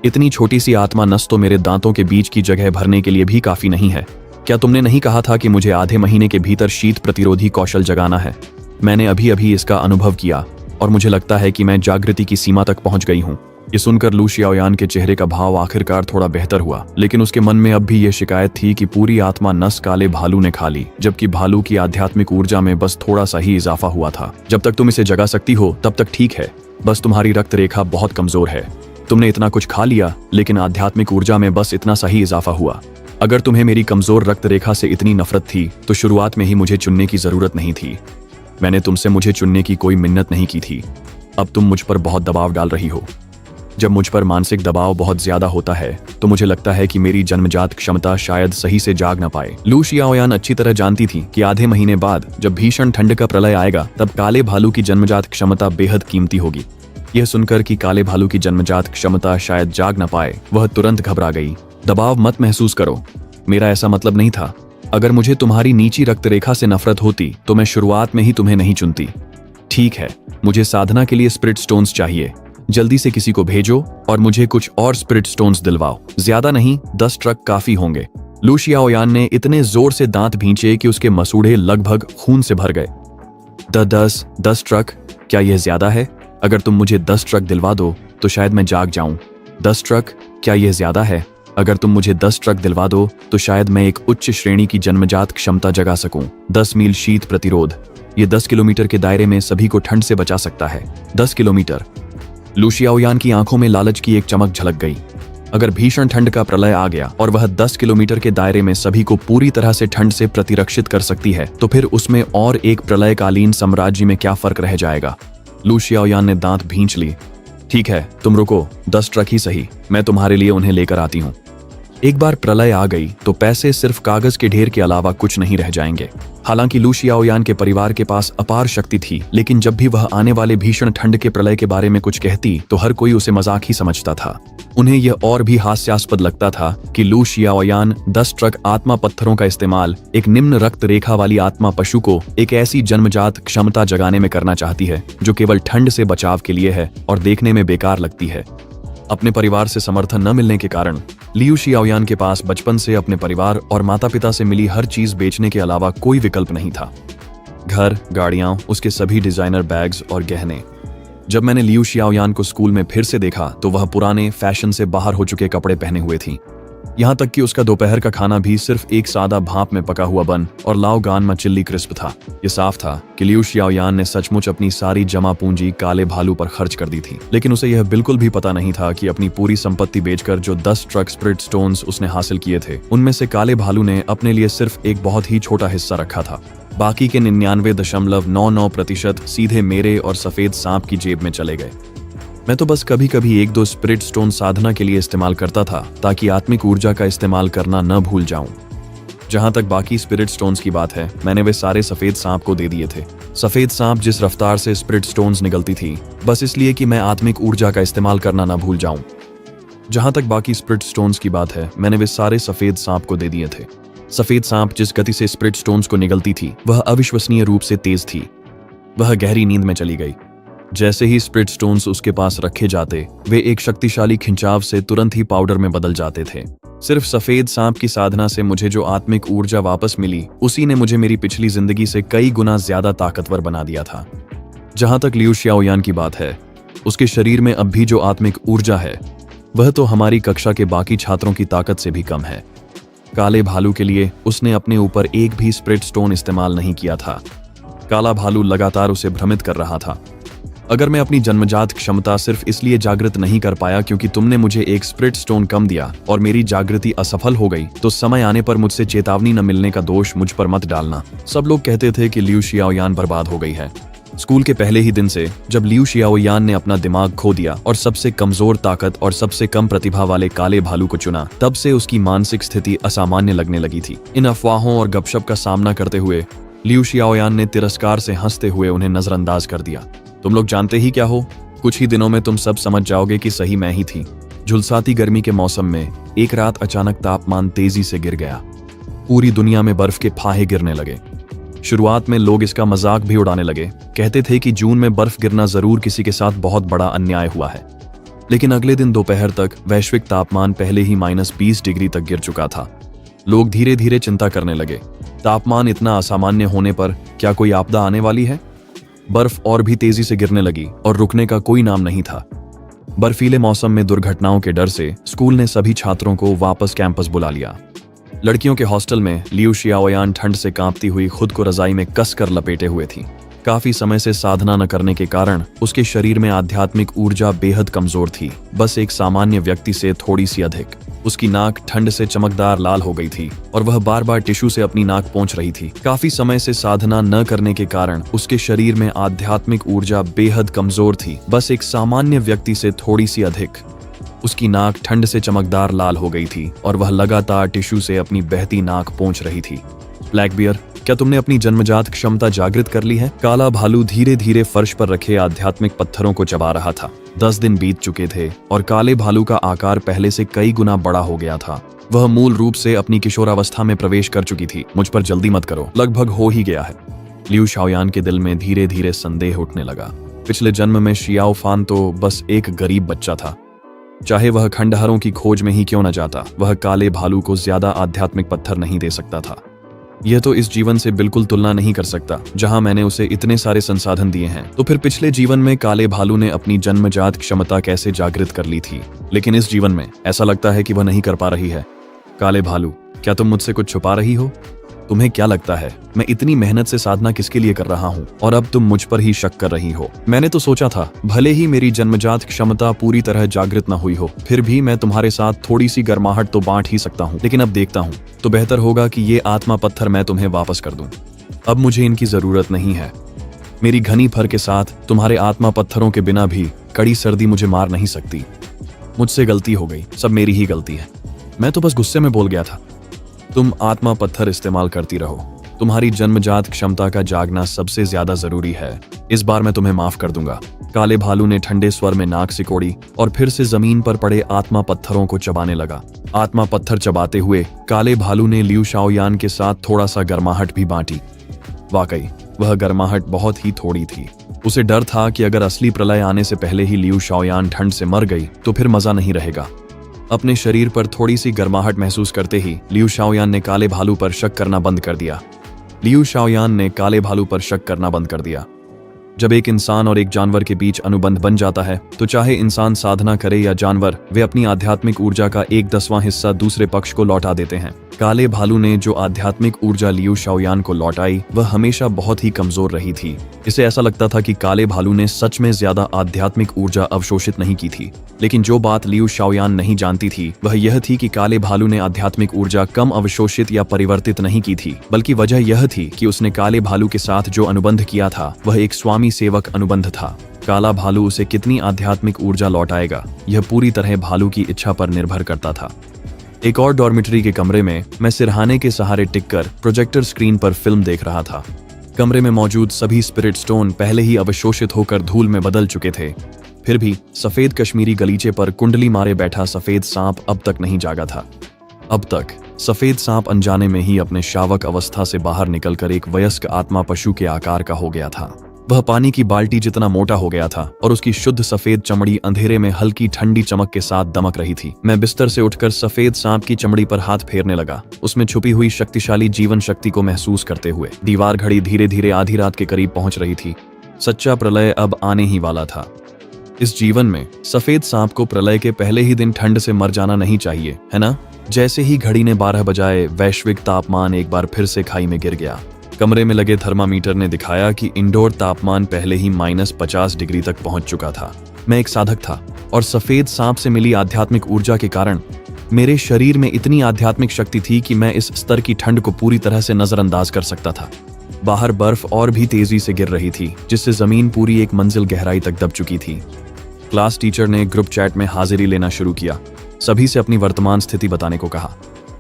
इतनी छोटी सी आत्मा नस तो मेरे दांतों के बीच की जगह भरने के लिए भी काफी नहीं है। क्या तुमने नहीं कहा था कि मुझे आधे महीने के भीतर शीत प्रतिरोधी कौशल जगाना है? मैंने अभी अभी इसका अनुभव किया और मुझे लगता है कि मैं जागृति की सीमा तक पहुंच गई हूँ। ये सुनकर लू शियाओयान के चेहरे का भाव आखिरकार थोड़ा बेहतर हुआ, लेकिन उसके मन में अब भी ये शिकायत थी कि पूरी आत्मा नस काले भालू ने खा ली, जबकि भालू की आध्यात्मिक ऊर्जा में बस थोड़ा सा ही इजाफा हुआ था। जब तक तुम इसे जगा सकती हो तब तक ठीक है, बस तुम्हारी रक्त रेखा बहुत कमजोर है। तुमने इतना कुछ खा लिया, लेकिन आध्यात्मिक ऊर्जा में बस इतना सा ही इजाफा हुआ। अगर तुम्हें मेरी कमजोर रक्त रेखा से इतनी नफरत थी तो शुरुआत में ही मुझे चुनने की जरूरत नहीं थी। मैंने तुमसे मुझे चुनने की कोई मिन्नत नहीं की थी। अब तुम मुझ पर बहुत दबाव डाल रही हो। जब मुझ पर मानसिक दबाव बहुत ज्यादा होता है तो मुझे लगता है कि मेरी जन्मजात क्षमता शायद सही से जाग न पाए। लू शियाओयान अच्छी तरह जानती थी कि आधे महीने बाद जब भीषण ठंड का प्रलय आएगा तब काले भालू की जन्मजात क्षमता बेहद कीमती होगी। यह सुनकर कि काले भालू की जन्मजात क्षमता शायद जाग न पाए, वह तुरंत घबरा गई। दबाव मत महसूस करो, मेरा ऐसा मतलब नहीं था। अगर मुझे तुम्हारी नीची रक्त रेखा से नफरत होती तो मैं शुरुआत में ही तुम्हें नहीं चुनती। ठीक है, मुझे साधना के लिए स्पिरिट स्टोन्स चाहिए। जल्दी से किसी को भेजो और मुझे कुछ और स्पिरिट स्टोन्स दिलवाओ। ज्यादा नहीं, 10 ट्रक काफी होंगे। लू शियाओयान ने इतने जोर से दांत भींचे कि उसके मसूड़े लगभग खून से भर गए। 10 ट्रक, क्या यह ज्यादा है? अगर तुम मुझे 10 ट्रक दिलवा दो तो शायद मैं जाग जाऊं। 10 ट्रक, क्या यह ज्यादा है? अगर तुम मुझे 10 ट्रक दिलवा दो तो शायद मैं एक उच्च श्रेणी की जन्मजात क्षमता जगा सकूं। 10 मील शीत प्रतिरोध, ये 10 किलोमीटर के दायरे में सभी को ठंड से बचा सकता है। 10 किलोमीटर। लू शियाओयान की आंखों में लालच की एक चमक झलक गई। अगर भीषण ठंड का प्रलय आ गया और वह 10 किलोमीटर के दायरे में सभी को पूरी तरह से ठंड से प्रतिरक्षित कर सकती है तो फिर उसमें और एक प्रलयकालीन साम्राज्य में क्या फर्क रह जाएगा। लू शियाओयान ने दांत भींच ली। ठीक है, तुम रुको, 10 ट्रक ही सही, मैं तुम्हारे लिए उन्हें लेकर आती हूँ। एक बार प्रलय आ गई तो पैसे सिर्फ कागज के ढेर के अलावा कुछ नहीं रह जाएंगे। हालांकि लू शियाओयान के परिवार के पास अपार शक्ति थी, लेकिन जब भी वह आने वाले भीषण ठंड के प्रलय के बारे में कुछ कहती तो हर कोई उसे मजाक ही समझता था। उन्हें यह और भी हास्यास्पद लगता था कि लू शियाओयान 10 ट्रक आत्मा पत्थरों का इस्तेमाल एक निम्न रक्त रेखा वाली आत्मा पशु को एक ऐसी जन्मजात क्षमता जगाने में करना चाहती है जो केवल ठंड से बचाव के लिए है और देखने में बेकार लगती है। अपने परिवार से समर्थन न मिलने के कारण लियू शियाओयान के पास बचपन से अपने परिवार और माता पिता से मिली हर चीज बेचने के अलावा कोई विकल्प नहीं था। घर, गाड़ियां, उसके सभी डिजाइनर बैग्स और गहने। जब मैंने लियू शियाओयान को स्कूल में फिर से देखा तो वह पुराने फैशन से बाहर हो चुके कपड़े पहने हुए थी। यहाँ तक कि उसका दोपहर का खाना भी सिर्फ एक सादा भाप में पका हुआ बन और लाओ गान में चिल्ली क्रिस्प था। ये साफ था कि लियू शियाओयान ने सचमुच अपनी सारी जमा पूंजी काले भालू पर खर्च कर दी थी, लेकिन उसे यह बिल्कुल भी पता नहीं था कि अपनी पूरी संपत्ति बेचकर जो 10 ट्रक स्प्रिट स्टोन्स उसने हासिल किए थे उनमें से काले भालू ने अपने लिए सिर्फ एक बहुत ही छोटा हिस्सा रखा था। बाकी के 99.99% सीधे मेरे और सफेद सांप की जेब में चले गए। मैं तो बस कभी कभी 1-2 स्पिरिट स्टोन साधना के लिए इस्तेमाल करता था ताकि आत्मिक ऊर्जा का इस्तेमाल करना न भूल जाऊं। जहां तक बाकी स्पिरिट स्टोन्स की बात है, मैंने वे सारे सफेद सांप को दे दिए थे। सफेद सांप जिस रफ्तार से स्पिरिट स्टोन्स निकलती थी, बस इसलिए कि मैं आत्मिक ऊर्जा का इस्तेमाल करना न भूल जाऊं। जहां तक बाकी स्पिरिट स्टोन्स की बात है, मैंने वे सारे सफेद सांप को दे दिए थे। सफेद सांप जिस गति से स्पिरिट स्टोन्स को निगलती थी वह अविश्वसनीय रूप से तेज थी। वह गहरी नींद में चली गई। जैसे ही स्पिरिट स्टोन्स उसके पास रखे जाते, वे एक शक्तिशाली खिंचाव से तुरंत ही पाउडर में बदल जाते थे। सिर्फ सफेद सांप की साधना से मुझे जो आत्मिक ऊर्जा वापस मिली, उसी ने मुझे मेरी पिछली जिंदगी से कई गुना ज्यादा ताकतवर बना दिया था। जहां तक लियू शियाओयान की बात है, उसके शरीर में अब भी जो आत्मिक ऊर्जा है वह तो हमारी कक्षा के बाकी छात्रों की ताकत से भी कम है। काले भालू के लिए उसने अपने ऊपर एक भी स्पिरिट स्टोन इस्तेमाल नहीं किया था। काला भालू लगातार उसे भ्रमित कर रहा था। अगर मैं अपनी जन्मजात क्षमता सिर्फ इसलिए जागृत नहीं कर पाया क्योंकि तुमने मुझे एक स्पिरिट स्टोन कम दिया और मेरी जागृति असफल हो गई, तो समय आने पर मुझसे चेतावनी न मिलने का दोष मुझ पर मत डालना। सब लोग कहते थे कि लियू शियाओयान बर्बाद हो गई है। स्कूल के पहले ही दिन से जब लियू शियाओयान ने अपना दिमाग खो दिया और सबसे कमजोर ताकत और सबसे कम प्रतिभा वाले काले भालू को चुना, तब से उसकी मानसिक स्थिति असामान्य लगने लगी थी। इन अफवाहों और गपशप का सामना करते हुए लियू शियाओयान ने तिरस्कार से हंसते हुए उन्हें नजरअंदाज कर दिया। तुम लोग जानते ही क्या हो, कुछ ही दिनों में तुम सब समझ जाओगे कि सही मैं ही थी। झुलसाती गर्मी के मौसम में एक रात अचानक तापमान तेजी से गिर गया। पूरी दुनिया में बर्फ के फाहे गिरने लगे। शुरुआत में लोग इसका मजाक भी उड़ाने लगे, कहते थे कि जून में बर्फ गिरना जरूर किसी के साथ बहुत बड़ा अन्याय हुआ है। लेकिन अगले दिन दोपहर तक वैश्विक तापमान पहले ही -20 डिग्री तक गिर चुका था। लोग धीरे धीरे चिंता करने लगे, तापमान इतना असामान्य होने पर क्या कोई आपदा आने वाली है? बर्फ और भी तेजी से गिरने लगी और रुकने का कोई नाम नहीं था। बर्फीले मौसम में दुर्घटनाओं के डर से स्कूल ने सभी छात्रों को वापस कैंपस बुला लिया। लड़कियों के हॉस्टल में लियू शियाओयान ठंड से कांपती हुई खुद को रजाई में कसकर लपेटे हुए थी। काफी समय से साधना न करने के कारण उसके शरीर में आध्यात्मिक ऊर्जा बेहद कमजोर थी, बस एक सामान्य व्यक्ति से थोड़ी सी अधिक। उसकी नाक ठंड से चमकदार लाल हो गई थी और वह बार बार टिश्यू से अपनी नाक पोंछ रही थी। काफी समय से साधना न करने के कारण उसके शरीर में आध्यात्मिक ऊर्जा बेहद कमजोर थी, बस एक सामान्य व्यक्ति से थोड़ी सी अधिक। उसकी नाक ठंड से चमकदार लाल हो गई थी और वह लगातार टिश्यू से अपनी बहती नाक पोंछ रही थी। ब्लैक बियर, क्या तुमने अपनी जन्मजात क्षमता जागृत कर ली है? काला भालू धीरे धीरे फर्श पर रखे आध्यात्मिक पत्थरों को चबा रहा था। 10 दिन बीत चुके थे और काले भालू का आकार पहले से कई गुना बड़ा हो गया था। वह मूल रूप से अपनी किशोरावस्था में प्रवेश कर चुकी थी। मुझ पर जल्दी मत करो, लगभग हो ही गया है। लियू शियाओयान के दिल में धीरे धीरे संदेह उठने लगा। पिछले जन्म में शियाओ फान तो बस एक गरीब बच्चा था। चाहे वह खंडहरों की खोज में ही क्यों न जाता, वह काले भालू को ज्यादा आध्यात्मिक पत्थर नहीं दे सकता था। यह तो इस जीवन से बिल्कुल तुलना नहीं कर सकता जहां मैंने उसे इतने सारे संसाधन दिए हैं। तो फिर पिछले जीवन में काले भालू ने अपनी जन्मजात क्षमता कैसे जागृत कर ली थी, लेकिन इस जीवन में ऐसा लगता है कि वह नहीं कर पा रही है। काले भालू, क्या तुम मुझसे कुछ छुपा रही हो? तुम्हें क्या लगता है मैं इतनी मेहनत से साधना किसके लिए कर रहा हूँ और अब तुम मुझ पर ही शक कर रही हो? मैंने तो सोचा था भले ही मेरी जन्मजात क्षमता पूरी तरह जागृत न हुई हो, फिर भी मैं तुम्हारे साथ थोड़ी सी गर्माहट तो बांट ही सकता हूँ, लेकिन अब देखता हूँ तो बेहतर होगा कि ये आत्मा पत्थर मैं तुम्हें वापस कर दूं। अब मुझे इनकी जरूरत नहीं है। मेरी घनी फर के साथ तुम्हारे आत्मा पत्थरों के बिना भी कड़ी सर्दी मुझे मार नहीं सकती। मुझसे गलती हो गई, सब मेरी ही गलती है। मैं तो बस गुस्से में बोल गया था। तुम आत्मा पत्थर इस्तेमाल करती रहो, तुम्हारी जन्मजात क्षमता का जागना सबसे ज्यादा जरूरी है। इस बार मैं तुम्हें माफ कर दूंगा। काले भालू ने ठंडे स्वर में नाक सिकोड़ी और फिर से जमीन पर पड़े आत्मा पत्थरों को चबाने लगा। आत्मा पत्थर चबाते हुए काले भालू ने लियू शाओयान के साथ थोड़ा सा गर्माहट भी बांटी। वाकई वह गर्माहट बहुत ही थोड़ी थी। उसे डर था कि अगर असली प्रलय आने से पहले ही लियू शाओयान ठंड से मर गई तो फिर मजा नहीं रहेगा। अपने शरीर पर थोड़ी सी गर्माहट महसूस करते ही लियू शाओयान ने काले भालू पर शक करना बंद कर दिया। लियू शाओयान ने काले भालू पर शक करना बंद कर दिया। जब एक इंसान और एक जानवर के बीच अनुबंध बन जाता है तो चाहे इंसान साधना करे या जानवर, वे अपनी आध्यात्मिक ऊर्जा का 1/10वां हिस्सा दूसरे पक्ष को लौटा देते हैं। काले भालू ने जो आध्यात्मिक ऊर्जा लियू शाओयान को लौटाई वह हमेशा बहुत ही कमजोर रही थी। इसे ऐसा लगता था कि काले भालू ने सच में ज्यादा आध्यात्मिक ऊर्जा अवशोषित नहीं की थी। लेकिन जो बात लियू शाओयान नहीं जानती थी वह यह थी कि काले भालू ने आध्यात्मिक ऊर्जा कम अवशोषित या परिवर्तित नहीं की थी, बल्कि वजह यह थी कि उसने काले भालू के साथ जो अनुबंध किया था वह एक स्वामी सेवक अनुबंध था। काला भालू उसे कितनी आध्यात्मिक ऊर्जा लौटाएगा यह पूरी तरह भालू की इच्छा पर निर्भर करता था। एक और डॉर्मिटरी के कमरे में मैं सिरहाने के सहारे टिककर प्रोजेक्टर स्क्रीन पर फिल्म देख रहा था। कमरे में मौजूद सभी स्पिरिट स्टोन पहले ही अवशोषित होकर धूल में बदल चुके थे। फिर भी सफेद कश्मीरी गलीचे पर कुंडली मारे बैठा सफेद सांप अब तक नहीं जागा था। अब तक सफेद सांप अनजाने में ही अपने शावक अवस्था से बाहर निकलकर एक वयस्क आत्मा पशु के आकार का हो गया था। वह पानी की बाल्टी जितना मोटा हो गया था और उसकी शुद्ध सफेद चमड़ी अंधेरे में हल्की ठंडी चमक के साथ दमक रही थी। मैं बिस्तर से उठकर सफेद सांप की चमड़ी पर हाथ फेरने लगा, उसमें छुपी हुई शक्तिशाली जीवन शक्ति को महसूस करते हुए। दीवार घड़ी धीरे धीरे आधी रात के करीब पहुंच रही थी। सच्चा प्रलय अब आने ही वाला था। इस जीवन में सफेद सांप को प्रलय के पहले ही दिन ठंड से मर जाना नहीं चाहिए, है ना? जैसे ही घड़ी ने 12 बजाए वैश्विक तापमान एक बार फिर से खाई में गिर गया। कमरे में लगे थर्मामीटर ने दिखाया कि इंडोर तापमान पहले ही -50 डिग्री तक पहुंच चुका था। मैं एक साधक था और सफेद सांप से मिली आध्यात्मिक ऊर्जा के कारण मेरे शरीर में इतनी आध्यात्मिक शक्ति थी कि मैं इस स्तर की ठंड को पूरी तरह से नजरअंदाज कर सकता था। बाहर बर्फ और भी तेजी से गिर रही थी, जिससे जमीन पूरी एक मंजिल गहराई तक दब चुकी थी। क्लास टीचर ने ग्रुप चैट में हाजिरी लेना शुरू किया। सभी से अपनी वर्तमान स्थिति बताने को कहा।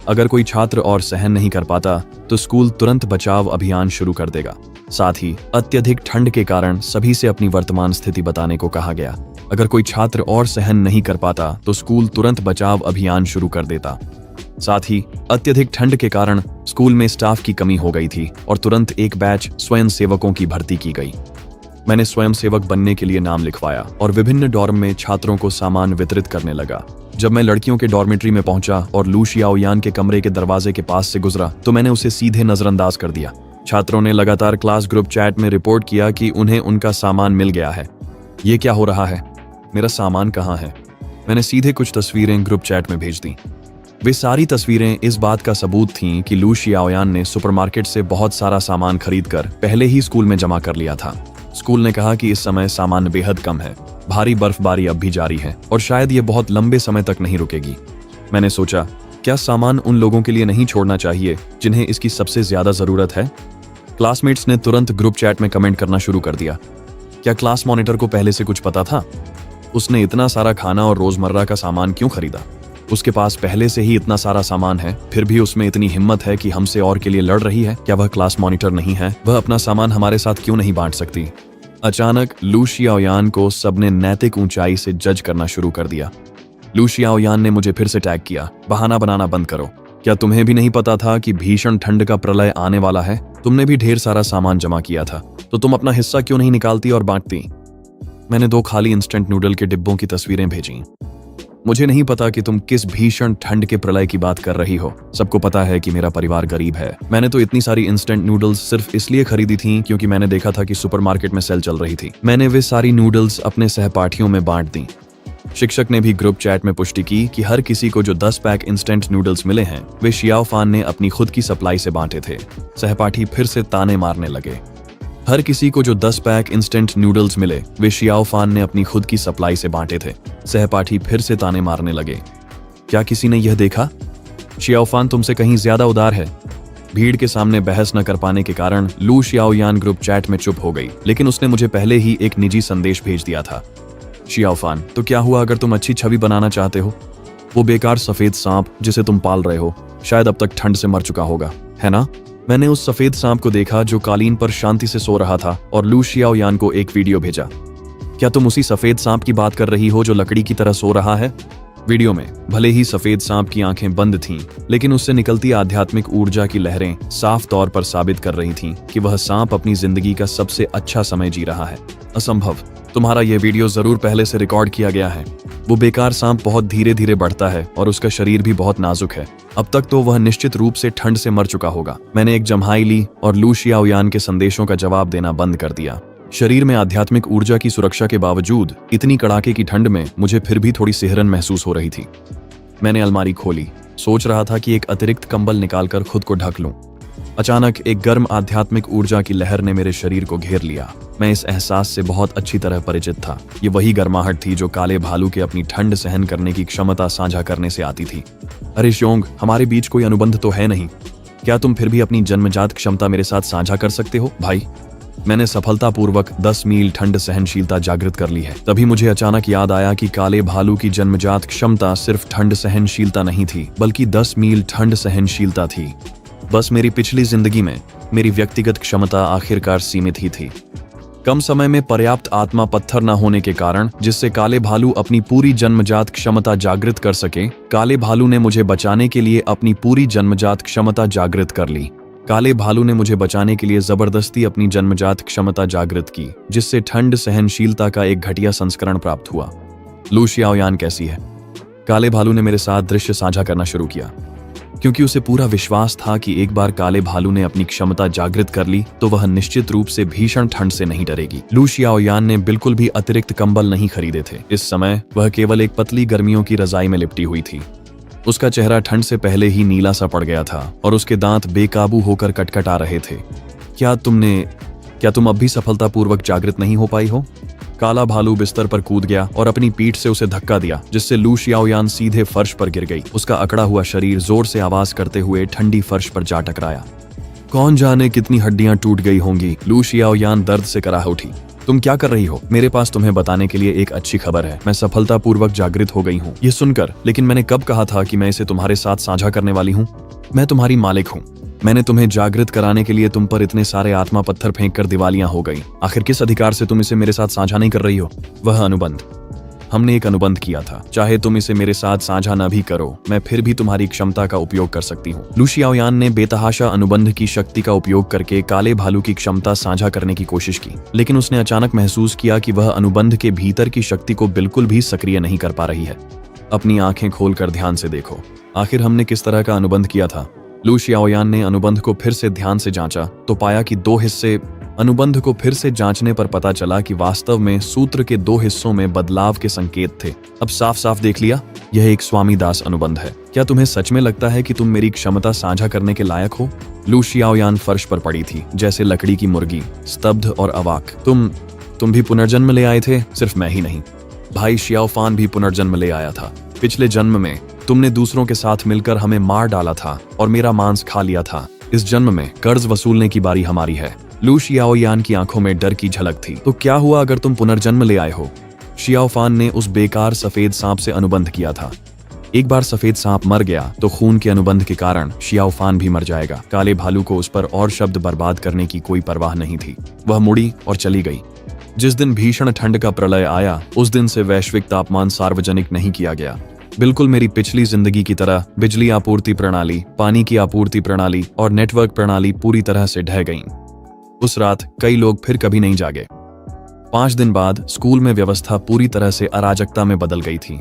अगर कोई छात्र और सहन नहीं कर पाता तो स्कूल तुरंत बचाव अभियान शुरू कर देगा। साथ ही अत्यधिक ठंड के कारण सभी से अपनी वर्तमान स्थिति बताने को कहा गया। अगर कोई छात्र और सहन नहीं कर पाता तो स्कूल तुरंत बचाव अभियान शुरू कर देता। साथ ही अत्यधिक ठंड के कारण स्कूल में स्टाफ की कमी हो गई थी और तुरंत एक बैच स्वयं सेवकों की भर्ती की गई। मैंने स्वयं सेवक बनने के लिए नाम लिखवाया और विभिन्न डॉर्म में छात्रों को सामान वितरित करने लगा। जब मैं लड़कियों के डॉर्मेट्री में पहुंचा और लू शाओयान के कमरे के दरवाजे के पास से गुजरा तो मैंने उसे सीधे नजरअंदाज कर दिया। छात्रों ने लगातार क्लास ग्रुप चैट में रिपोर्ट किया कि उन्हें उनका सामान मिल गया है। ये क्या हो रहा है? मेरा सामान कहाँ है? मैंने सीधे कुछ तस्वीरें ग्रुप चैट में भेज दी। वे सारी तस्वीरें इस बात का सबूत थीं कि लू शाओयान ने सुपरमार्केट से बहुत सारा सामान खरीदकर पहले ही स्कूल में जमा कर लिया था। स्कूल ने कहा कि इस समय सामान बेहद कम है, भारी बर्फबारी अब भी जारी है और शायद ये बहुत लंबे समय तक नहीं रुकेगी। मैंने सोचा, क्या सामान उन लोगों के लिए नहीं छोड़ना चाहिए जिन्हें इसकी सबसे ज्यादा जरूरत है? क्लासमेट्स ने तुरंत ग्रुप चैट में कमेंट करना शुरू कर दिया। क्या क्लास मॉनिटर को पहले से कुछ पता था? उसने इतना सारा खाना और रोजमर्रा का सामान क्यों खरीदा? उसके पास पहले से ही इतना सारा सामान है, फिर भी उसमें इतनी हिम्मत है कि हमसे और के लिए लड़ रही है। क्या वह क्लास मॉनिटर नहीं है? वह अपना सामान हमारे साथ क्यों नहीं बांट सकती? अचानक लू शाओयान को सबने नैतिक ऊंचाई से जज करना शुरू कर दिया। लू शाओयान ने मुझे फिर से टैग किया। बहाना बनाना बंद करो। क्या तुम्हें भी नहीं पता था कि भीषण ठंड का प्रलय आने वाला है? तुमने भी ढेर सारा सामान जमा किया था, तो तुम अपना हिस्सा क्यों नहीं निकालती और बांटती? मैंने 2 खाली इंस्टेंट नूडल के डिब्बों की तस्वीरें भेजी। मुझे नहीं पता कि तुम किस भीषण ठंड के प्रलय की बात कर रही हो। सबको पता है कि मेरा परिवार गरीब है। मैंने तो इतनी सारी इंस्टेंट नूडल्स सिर्फ इसलिए खरीदी थी क्योंकि मैंने देखा था कि सुपरमार्केट में सेल चल रही थी। मैंने वे सारी नूडल्स अपने सहपाठियों में बांट दी। शिक्षक ने भी ग्रुप चैट में पुष्टि की कि हर किसी को जो 10 पैक इंस्टेंट नूडल्स मिले हैं वे शियाओ फान ने अपनी खुद की सप्लाई से बांटे थे। सहपाठी फिर से ताने मारने लगे। हर किसी को जो 10 पैक इंस्टेंट नूडल्स मिले वे शियाओ फान ने अपनी खुद की सप्लाई से बांटे थे। सहपाठी फिर से ताने मारने लगे। क्या किसी ने यह देखा? शियाओ फान तुमसे कहीं ज्यादा उदार है। भीड़ के सामने बहस न कर पाने के कारण लू शियाओयान ग्रुप चैट में चुप हो गई, लेकिन उसने मुझे पहले ही एक निजी संदेश भेज दिया था। शियाओ फान, तो क्या हुआ अगर तुम अच्छी छवि बनाना चाहते हो? वो बेकार सफेद सांप जिसे तुम पाल रहे हो शायद अब तक ठंड से मर चुका होगा, है ना? मैंने उस सफेद सांप को देखा जो कालीन पर शांति से सो रहा था और लू शियाओयान को एक वीडियो भेजा। क्या तुम उसी सफेद सांप की बात कर रही हो जो लकड़ी की तरह सो रहा है? वीडियो में भले ही सफेद सांप की आंखें बंद थीं, लेकिन उससे निकलती आध्यात्मिक ऊर्जा की लहरें साफ तौर पर साबित कर रही थीं कि वह सांप अपनी जिंदगी का सबसे अच्छा समय जी रहा है। असंभव, तुम्हारा यह वीडियो जरूर पहले से रिकॉर्ड किया गया है। वो बेकार सांप बहुत धीरे धीरे बढ़ता है और उसका शरीर भी बहुत नाजुक है। अब तक तो वह निश्चित रूप से ठंड से मर चुका होगा। मैंने एक जम्हाई ली और लू शियाओयान के संदेशों का जवाब देना बंद कर दिया। शरीर में आध्यात्मिक ऊर्जा की सुरक्षा के बावजूद इतनी कड़ाके की ठंड में मुझे फिर भी थोड़ी सिहरन महसूस हो रही थी। मैंने अलमारी खोली, सोच रहा था कि एक अतिरिक्त कंबल निकालकर खुद को ढक लूं। अचानक एक गर्म आध्यात्मिक ऊर्जा की लहर ने मेरे शरीर को घेर लिया। मैं इस एहसास से बहुत अच्छी तरह परिचित था। ये वही गर्माहट थी जो काले भालू के अपनी ठंड सहन करने की क्षमता साझा करने से आती थी। अरे श्योंग, हमारे बीच कोई अनुबंध तो है नहीं। क्या तुम फिर भी अपनी जन्मजात क्षमता मेरे साथ साझा कर सकते हो भाई? मैंने सफलतापूर्वक 10 मील ठंड सहनशीलता जागृत कर ली है। तभी मुझे अचानक याद आया कि काले भालू की जन्मजात क्षमता सिर्फ ठंड सहनशीलता नहीं थी, बल्कि 10 मील ठंड सहनशीलता थी। बस मेरी पिछली जिंदगी में मेरी व्यक्तिगत क्षमता आखिरकार सीमित ही थी। कम समय में पर्याप्त आत्मा पत्थर न होने के कारण जिससे काले भालू अपनी पूरी जन्मजात क्षमता जागृत कर सके, काले भालू ने मुझे बचाने के लिए अपनी पूरी जन्मजात क्षमता जागृत कर ली। काले भालू ने मुझे बचाने के लिए जबरदस्ती अपनी जन्मजात क्षमता जागृत की, जिससे ठंड सहनशीलता का एक घटिया संस्करण प्राप्त हुआ। लू शियाओयान कैसी है? काले भालू ने मेरे साथ दृश्य साझा करना शुरू किया, क्योंकि उसे पूरा विश्वास था कि एक बार काले भालू ने अपनी क्षमता जागृत कर ली तो वह निश्चित रूप से भीषण ठंड से नहीं डरेगी। लू शियाओयान ने बिल्कुल भी अतिरिक्त कंबल नहीं खरीदे थे। इस समय वह केवल एक पतली गर्मियों की रजाई में लिपटी हुई थी। उसका चेहरा ठंड से पहले ही नीला सा पड़ गया था और उसके दांत बेकाबू होकर कटकटा रहे थे। क्या तुम अब भी सफलतापूर्वक जागृत नहीं हो पाई हो? काला भालू बिस्तर पर कूद गया और अपनी पीठ से उसे धक्का दिया, जिससे लू शियाओयान सीधे फर्श पर गिर गई। उसका अकड़ा हुआ शरीर जोर से आवाज करते हुए ठंडी फर्श पर जा टकराया। कौन जाने कितनी हड्डियां टूट गई होंगी। लू शियाओयान दर्द से कराह उठी। तुम क्या कर रही हो? मेरे पास तुम्हें बताने के लिए एक अच्छी खबर है। मैं सफलतापूर्वक जागृत हो गई हूँ। ये सुनकर, लेकिन मैंने कब कहा था कि मैं इसे तुम्हारे साथ साझा करने वाली हूँ? मैं तुम्हारी मालिक हूँ। मैंने तुम्हें जागृत कराने के लिए तुम पर इतने सारे आत्मा पत्थर फेंक कर दिवालियां हो गई। आखिर किस अधिकार से तुम इसे मेरे साथ साझा नहीं कर रही हो? वह अनुबंध, हमने एक अनुबंध किया था। चाहे तुम इसे मेरे साथ साझा न भी करो, मैं फिर भी तुम्हारी क्षमता का उपयोग कर सकती हूँ। लू शियाओयान ने बेतहाशा अनुबंध की शक्ति का उपयोग करके काले भालू की क्षमता साझा करने की कोशिश की, लेकिन उसने अचानक महसूस किया कि वह अनुबंध के भीतर की शक्ति को बिल्कुल भी सक्रिय नहीं कर पा रही है। अपनी आंखें खोलकर ध्यान से देखो, आखिर हमने किस तरह का अनुबंध किया था। लू शियाओयान ने अनुबंध को फिर से ध्यान से जांचा तो पाया कि 2 हिस्से। अनुबंध को फिर से जांचने पर पता चला कि वास्तव में सूत्र के 2 हिस्सों में बदलाव के संकेत थे। अब साफ साफ देख लिया, यह एक स्वामी दास अनुबंध है। क्या तुम्हें सच में लगता है कि तुम मेरी क्षमता साझा करने के लायक हो? लू शियाओयान फर्श पर पड़ी थी, जैसे लकड़ी की मुर्गी, स्तब्ध और अवाक। तुम भी पुनर्जन्म ले आए थे? सिर्फ मैं ही नहीं, भाई शियाओ फान भी पुनर्जन्म ले आया था। पिछले जन्म में तुमने दूसरों के साथ मिलकर हमें मार डाला था और मेरा मांस खा लिया था। इस जन्म में कर्ज वसूलने की बारी हमारी है। लू शियाओयान की आंखों में डर की झलक थी। तो क्या हुआ अगर तुम पुनर्जन्म ले आए हो? शियाओ फान ने उस बेकार सफेद सांप से अनुबंध किया था। एक बार सफेद सांप मर गया तो खून के अनुबंध के कारण शियाओ फान भी मर जाएगा। काले भालू को उस पर और शब्द बर्बाद करने की कोई परवाह नहीं थी। वह मुड़ी और चली गई। जिस दिन भीषण ठंड का प्रलय आया, उस दिन से वैश्विक तापमान सार्वजनिक नहीं किया गया। बिल्कुल मेरी पिछली जिंदगी की तरह बिजली आपूर्ति प्रणाली, पानी की आपूर्ति प्रणाली और नेटवर्क प्रणाली पूरी तरह से ढह गईं। उस रात कई लोग फिर कभी नहीं जागे। 5 दिन बाद स्कूल में व्यवस्था पूरी तरह से अराजकता में बदल गई थी।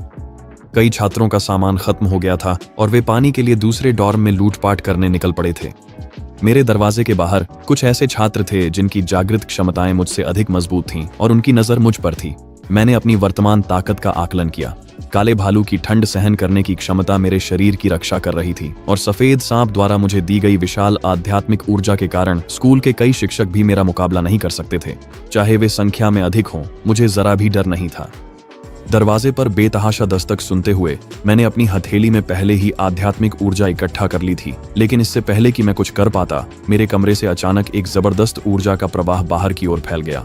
कई छात्रों का सामान खत्म हो गया था और वे पानी के लिए दूसरे डॉर्म में लूटपाट करने निकल पड़े थे। मेरे दरवाजे के बाहर कुछ ऐसे छात्र थे जिनकी जागृत क्षमताएं मुझसे अधिक मजबूत थीं और उनकी नजर मुझ पर थी। मैंने अपनी वर्तमान ताकत का आकलन किया। काले भालू की ठंड सहन करने की क्षमता मेरे शरीर की रक्षा कर रही थी और सफेद सांप द्वारा मुझे दी गई विशाल आध्यात्मिक ऊर्जा के कारण स्कूल के कई शिक्षक भी मेरा मुकाबला नहीं कर सकते थे। चाहे वे संख्या में अधिक हों, मुझे जरा भी डर नहीं था। दरवाजे पर बेतहाशा दस्तक सुनते हुए मैंने अपनी हथेली में पहले ही आध्यात्मिक ऊर्जा इकट्ठा कर ली थी, लेकिन इससे पहले कि मैं कुछ कर पाता, मेरे कमरे से अचानक एक जबरदस्त ऊर्जा का प्रवाह बाहर की ओर फैल गया।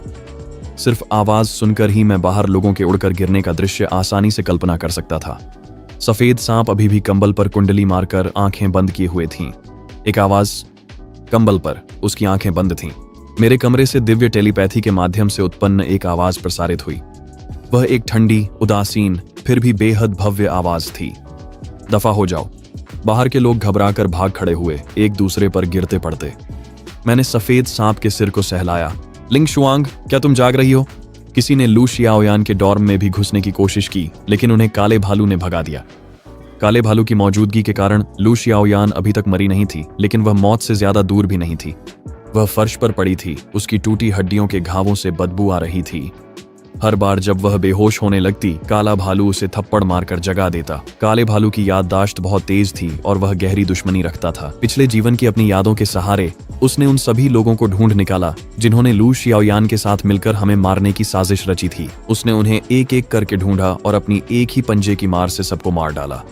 सिर्फ आवाज सुनकर ही मैं बाहर लोगों के उड़कर गिरने का दृश्य आसानी से कल्पना कर सकता था। सफेद सांप अभी भी कंबल पर कुंडली मारकर आंखें बंद किए हुए थीं। एक आवाज कंबल पर, उसकी आंखें बंद थीं। मेरे कमरे से दिव्य टेलीपैथी के माध्यम से उत्पन्न एक आवाज प्रसारित हुई। वह एक ठंडी, उदासीन, फिर भी बेहद भव्य आवाज थी। दफा हो जाओ। बाहर के लोग घबराकर भाग खड़े हुए, एक दूसरे पर गिरते पड़ते। मैंने सफेद सांप के सिर को सहलाया। लिंग शुआंग, क्या तुम जाग रही हो? किसी ने लू शियाओयान के डॉर्म में भी घुसने की कोशिश की, लेकिन उन्हें काले भालू ने भगा दिया। काले भालू की मौजूदगी के कारण लू शियाओयान अभी तक मरी नहीं थी, लेकिन वह मौत से ज्यादा दूर भी नहीं थी। वह फर्श पर पड़ी थी, उसकी टूटी हड्डियों के घावों से बदबू आ रही थी। हर बार जब वह बेहोश होने लगती, काला भालू उसे थप्पड़ मारकर जगा देता। काले भालू की याददाश्त बहुत तेज थी और वह गहरी दुश्मनी रखता था। पिछले जीवन की अपनी यादों के सहारे उसने उन सभी लोगों को ढूंढ निकाला जिन्होंने लू शियाओयान के साथ मिलकर हमें मारने की साजिश रची थी। उसने उन्हें एक एक करके ढूंढा और अपनी एक ही पंजे की मार से सबको मार डाला।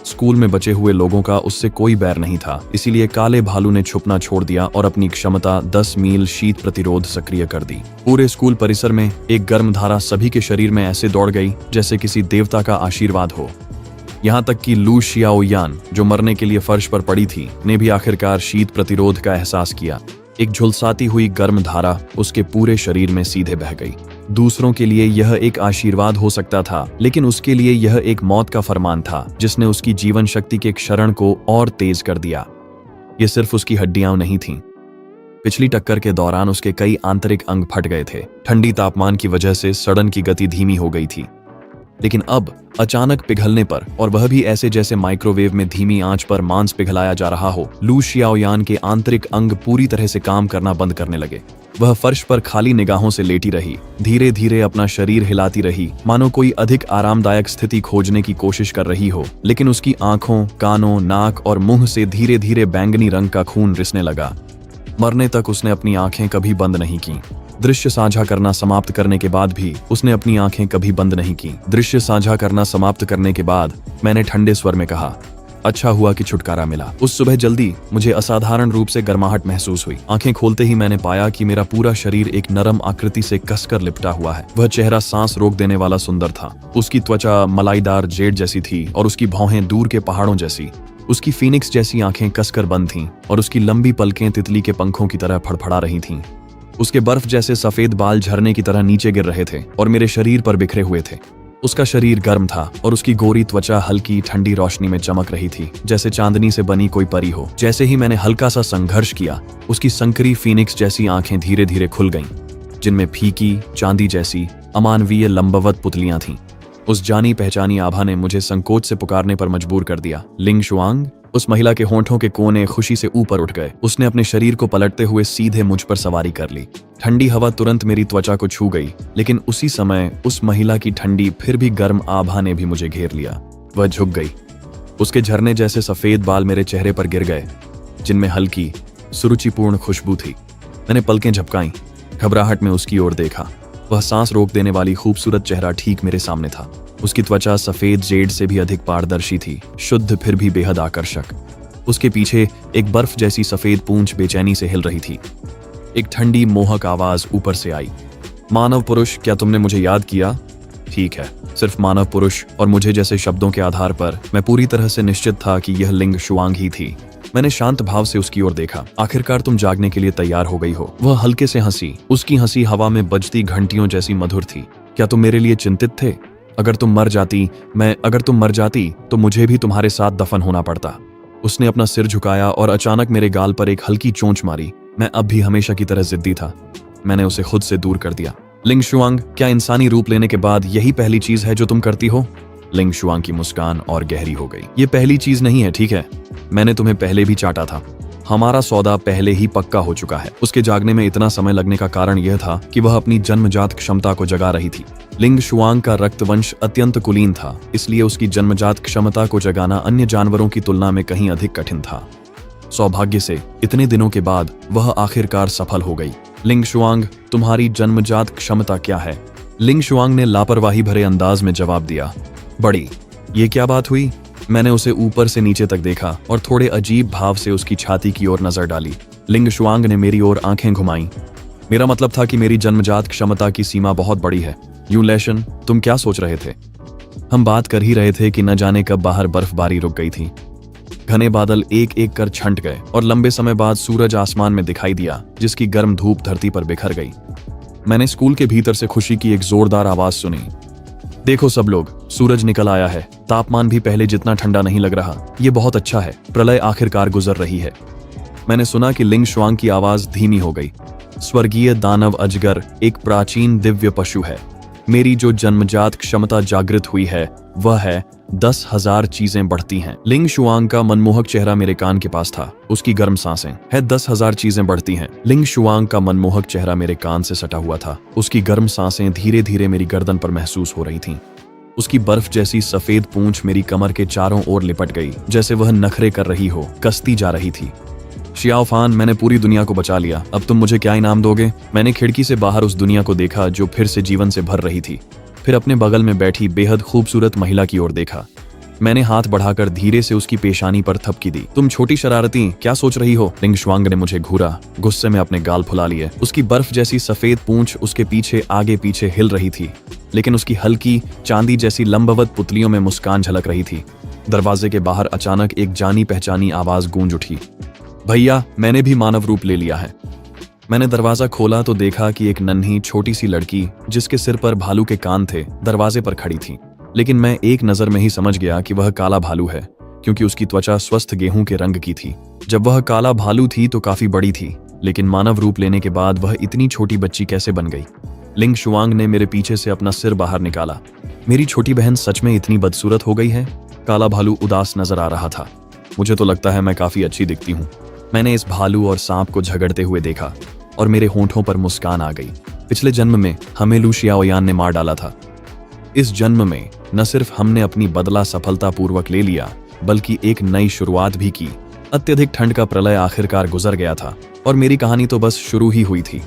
स्कूल में बचे हुए लोगों का उससे कोई बैर नहीं था, इसीलिए काले भालू ने छुपना छोड़ दिया और अपनी क्षमता 10 मील शीत प्रतिरोध सक्रिय कर दी। पूरे स्कूल परिसर में एक गर्म धारा सभी के शरीर में ऐसे दौड़ गई जैसे किसी देवता का आशीर्वाद हो। यहाँ तक कि लू शियाओयान, जो मरने के लिए फर्श पर पड़ी थी, ने भी आखिरकार शीत प्रतिरोध का एहसास किया। एक झुलसाती हुई गर्म धारा उसके पूरे शरीर में सीधे बह गई। दूसरों के लिए यह एक आशीर्वाद हो सकता था, लेकिन उसके लिए यह एक मौत का फरमान था जिसने उसकी जीवन शक्ति के क्षरण को और तेज कर दिया। ये सिर्फ उसकी हड्डियां नहीं थीं। पिछली टक्कर के दौरान उसके कई आंतरिक अंग फट गए थे। ठंडी तापमान की वजह से सड़न की गति धीमी हो गई थी, लेकिन अब अचानक पिघलने पर, और वह भी ऐसे जैसे माइक्रोवेव में धीमी आंच पर मांस पिघलाया जा रहा हो, लू शियाओयान के आंतरिक अंग पूरी तरह से काम करना बंद करने लगे। वह फर्श पर खाली निगाहों से लेटी रही, धीरे धीरे अपना शरीर हिलाती रही, मानो कोई अधिक आरामदायक स्थिति खोजने की कोशिश कर रही हो। लेकिन उसकी आंखों, कानों, नाक और मुंह से धीरे धीरे बैंगनी रंग का खून रिसने लगा। मरने तक उसने अपनी आंखें कभी बंद नहीं की। दृश्य साझा करना समाप्त करने के बाद भी उसने अपनी आंखें कभी बंद नहीं की। दृश्य साझा करना समाप्त करने के बाद मैंने ठंडे स्वर में कहा, अच्छा हुआ कि छुटकारा मिला। उस सुबह जल्दी मुझे असाधारण रूप से गर्माहट महसूस हुई। आंखें खोलते ही मैंने पाया कि मेरा पूरा शरीर एक नरम आकृति से कसकर लिपटा हुआ है। वह चेहरा सांस रोक देने वाला सुंदर था। उसकी त्वचा मलाईदार जेड जैसी थी और उसकी भौहें दूर के पहाड़ों जैसी। उसकी फीनिक्स जैसी आंखें कसकर बंद थीं और उसकी लंबी पलकें तितली के पंखों की तरह फड़फड़ा रही थीं। उसके बर्फ जैसे सफेद बाल झरने की तरह नीचे गिर रहे थे और मेरे शरीर पर बिखरे हुए थे। उसका शरीर गर्म था और उसकी गोरी त्वचा हल्की ठंडी रोशनी में चमक रही थी, जैसे चांदनी से बनी कोई परी हो। जैसे ही मैंने हल्का सा संघर्ष किया, उसकी संकरी फीनिक्स जैसी आंखें धीरे धीरे खुल गईं, जिनमें फीकी चांदी जैसी अमानवीय लंबवत पुतलियां थीं। उस जानी पहचानी आभा ने मुझे संकोच से पुकारने पर मजबूर कर दिया, लिंग शुआंग। उस महिला के होंठों के कोने खुशी से ऊपर उठ गए। उसने अपने शरीर को पलटते हुए सीधे मुझ पर सवारी कर ली। ठंडी हवा तुरंत मेरी त्वचा को छू गई, लेकिन उसी समय उस महिला की ठंडी फिर भी गर्म आभा ने भी मुझे घेर लिया। वह झुक गई। उसके झरने जैसे सफेद बाल मेरे चेहरे पर गिर गए, जिनमें हल्की सुरुचिपूर्ण खुशबू थी। मैंने पलकें झपकाईं, घबराहट में उसकी ओर देखा। वह सांस रोक देने वाली खूबसूरत चेहरा ठीक मेरे सामने था। उसकी त्वचा सफेद जेड से भी अधिक पारदर्शी थी, शुद्ध फिर भी बेहद आकर्षक। उसके पीछे एक बर्फ जैसी सफेद पूंछ बेचैनी से हिल रही थी। एक ठंडी मोहक आवाज ऊपर से आई, मानव पुरुष, क्या तुमने मुझे याद किया? ठीक है, सिर्फ मानव पुरुष और मुझे जैसे शब्दों के आधार पर मैं पूरी तरह से निश्चित था कि यह लिंग शुआंग ही थी। मैंने शांत भाव से उसकी ओर देखा। आखिरकार तुम जागने के लिए तैयार हो गई हो। वह हल्के से हंसी। उसकी हंसी हवा में बजती घंटियों जैसी मधुर थी। क्या तुम मेरे लिए चिंतित थे? अगर तुम मर जाती तो मुझे भी तुम्हारे साथ दफन होना पड़ता। उसने अपना सिर झुकाया और अचानक मेरे गाल पर एक हल्की चोंच मारी। मैं अब भी हमेशा की तरह जिद्दी था। मैंने उसे खुद से दूर कर दिया। लिंग शुआंग, क्या इंसानी रूप लेने के बाद यही पहली चीज है जो तुम करती हो? लिंग शुआंग की मुस्कान और गहरी हो गई। ये पहली चीज नहीं है, ठीक है? मैंने तुम्हें पहले भी चाटा था। हमारा सौदा पहले ही पक्का हो चुका है। उसके जागने में इतना समय लगने का कारण यह था कि वह अपनी जन्मजात क्षमता को जगा रही थी। लिंग शुआंग का रक्तवंश अत्यंत कुलीन था, इसलिए उसकी जन्मजात क्षमता को जगाना अन्य जानवरों की तुलना में कहीं अधिक कठिन था। सौभाग्य से इतने दिनों के बाद वह आखिरकार सफल हो गई। लिंग शुआंग, तुम्हारी जन्मजात क्षमता क्या है? लिंग शुआंग ने लापरवाही भरे अंदाज में जवाब दिया। बड़ी, ये क्या बात हुई? मैंने उसे ऊपर से नीचे तक देखा और थोड़े अजीब भाव से उसकी छाती की ओर नजर डाली। लिंग शुआंग ने मेरी ओर आंखें घुमाई। मेरा मतलब था कि मेरी जन्मजात क्षमता की सीमा बहुत बड़ी है। यू लेशन, तुम क्या सोच रहे थे? हम बात कर ही रहे थे कि न जाने कब बाहर बर्फबारी रुक गई थी। घने बादल एक एक कर छंट गए और लंबे समय बाद सूरज आसमान में दिखाई दिया, जिसकी गर्म धूप धरती पर बिखर गई। मैंने स्कूल के भीतर से खुशी की एक जोरदार आवाज सुनी। देखो सब लोग, सूरज निकल आया है। तापमान भी पहले जितना ठंडा नहीं लग रहा। ये बहुत अच्छा है। प्रलय आखिरकार गुजर रही है। मैंने सुना कि लिंग शुआंग की आवाज धीमी हो गई। स्वर्गीय दानव अजगर एक प्राचीन दिव्य पशु है। मेरी जो जन्मजात क्षमता जागृत हुई है वह है 10,000 चीजें बढ़ती हैं। लिंग शुआंग का मनमोहक चेहरा मेरे कान के पास था। उसकी गर्म सांसें है 10,000 चीजें बढ़ती हैं। लिंग शुआंग का मनमोहक चेहरा मेरे कान से सटा हुआ था। उसकी गर्म सांसें धीरे धीरे मेरी गर्दन पर महसूस हो रही थीं। उसकी बर्फ जैसी सफेद पूंछ मेरी कमर के चारों ओर लिपट गई, जैसे वह नखरे कर रही हो, कसती जा रही थी। शियाओ फान, मैंने पूरी दुनिया को बचा लिया। अब तुम मुझे क्या इनाम दोगे? मैंने खिड़की से बाहर उस दुनिया को देखा जो फिर से जीवन से भर रही थी। फिर अपने बगल में बैठी बेहद खूबसूरत महिला की ओर देखा। मैंने हाथ बढ़ाकर धीरे से उसकी पेशानी पर थपकी दी। तुम छोटी शरारती, क्या सोच रही हो? लिंग शुआंग ने मुझे घूरा, गुस्से में अपने गाल फुला लिए। उसकी बर्फ जैसी सफेद पूंछ उसके पीछे आगे पीछे हिल रही थी, लेकिन उसकी हल्की चांदी जैसी लंबवत पुतलियों में मुस्कान झलक रही थी। दरवाजे के बाहर अचानक एक जानी पहचानी आवाज गूंज उठी। भैया, मैंने भी मानव रूप ले लिया है। मैंने दरवाजा खोला तो देखा कि एक नन्ही छोटी सी लड़की, जिसके सिर पर भालू के कान थे, दरवाजे पर खड़ी थी। लेकिन मैं एक नजर में ही समझ गया कि वह काला भालू है, क्योंकि उसकी त्वचा स्वस्थ गेहूं के रंग की थी। जब वह काला भालू थी तो काफी बड़ी थी, लेकिन मानव रूप लेने के बाद वह इतनी छोटी बच्ची कैसे बन गई? लिंग शुआंग ने मेरे पीछे से अपना सिर बाहर निकाला। मेरी छोटी बहन सच में इतनी बदसूरत हो गई है? काला भालू उदास नजर आ रहा था। मुझे तो लगता है मैं काफी अच्छी दिखती हूँ। मैंने इस भालू और सांप को झगड़ते हुए देखा और मेरे होंठों पर मुस्कान आ गई। पिछले जन्म में हमें लू शियाओयान ने मार डाला था। इस जन्म में न सिर्फ हमने अपनी बदला सफलतापूर्वक ले लिया, बल्कि एक नई शुरुआत भी की। अत्यधिक ठंड का प्रलय आखिरकार गुजर गया था और मेरी कहानी तो बस शुरू ही हुई थी।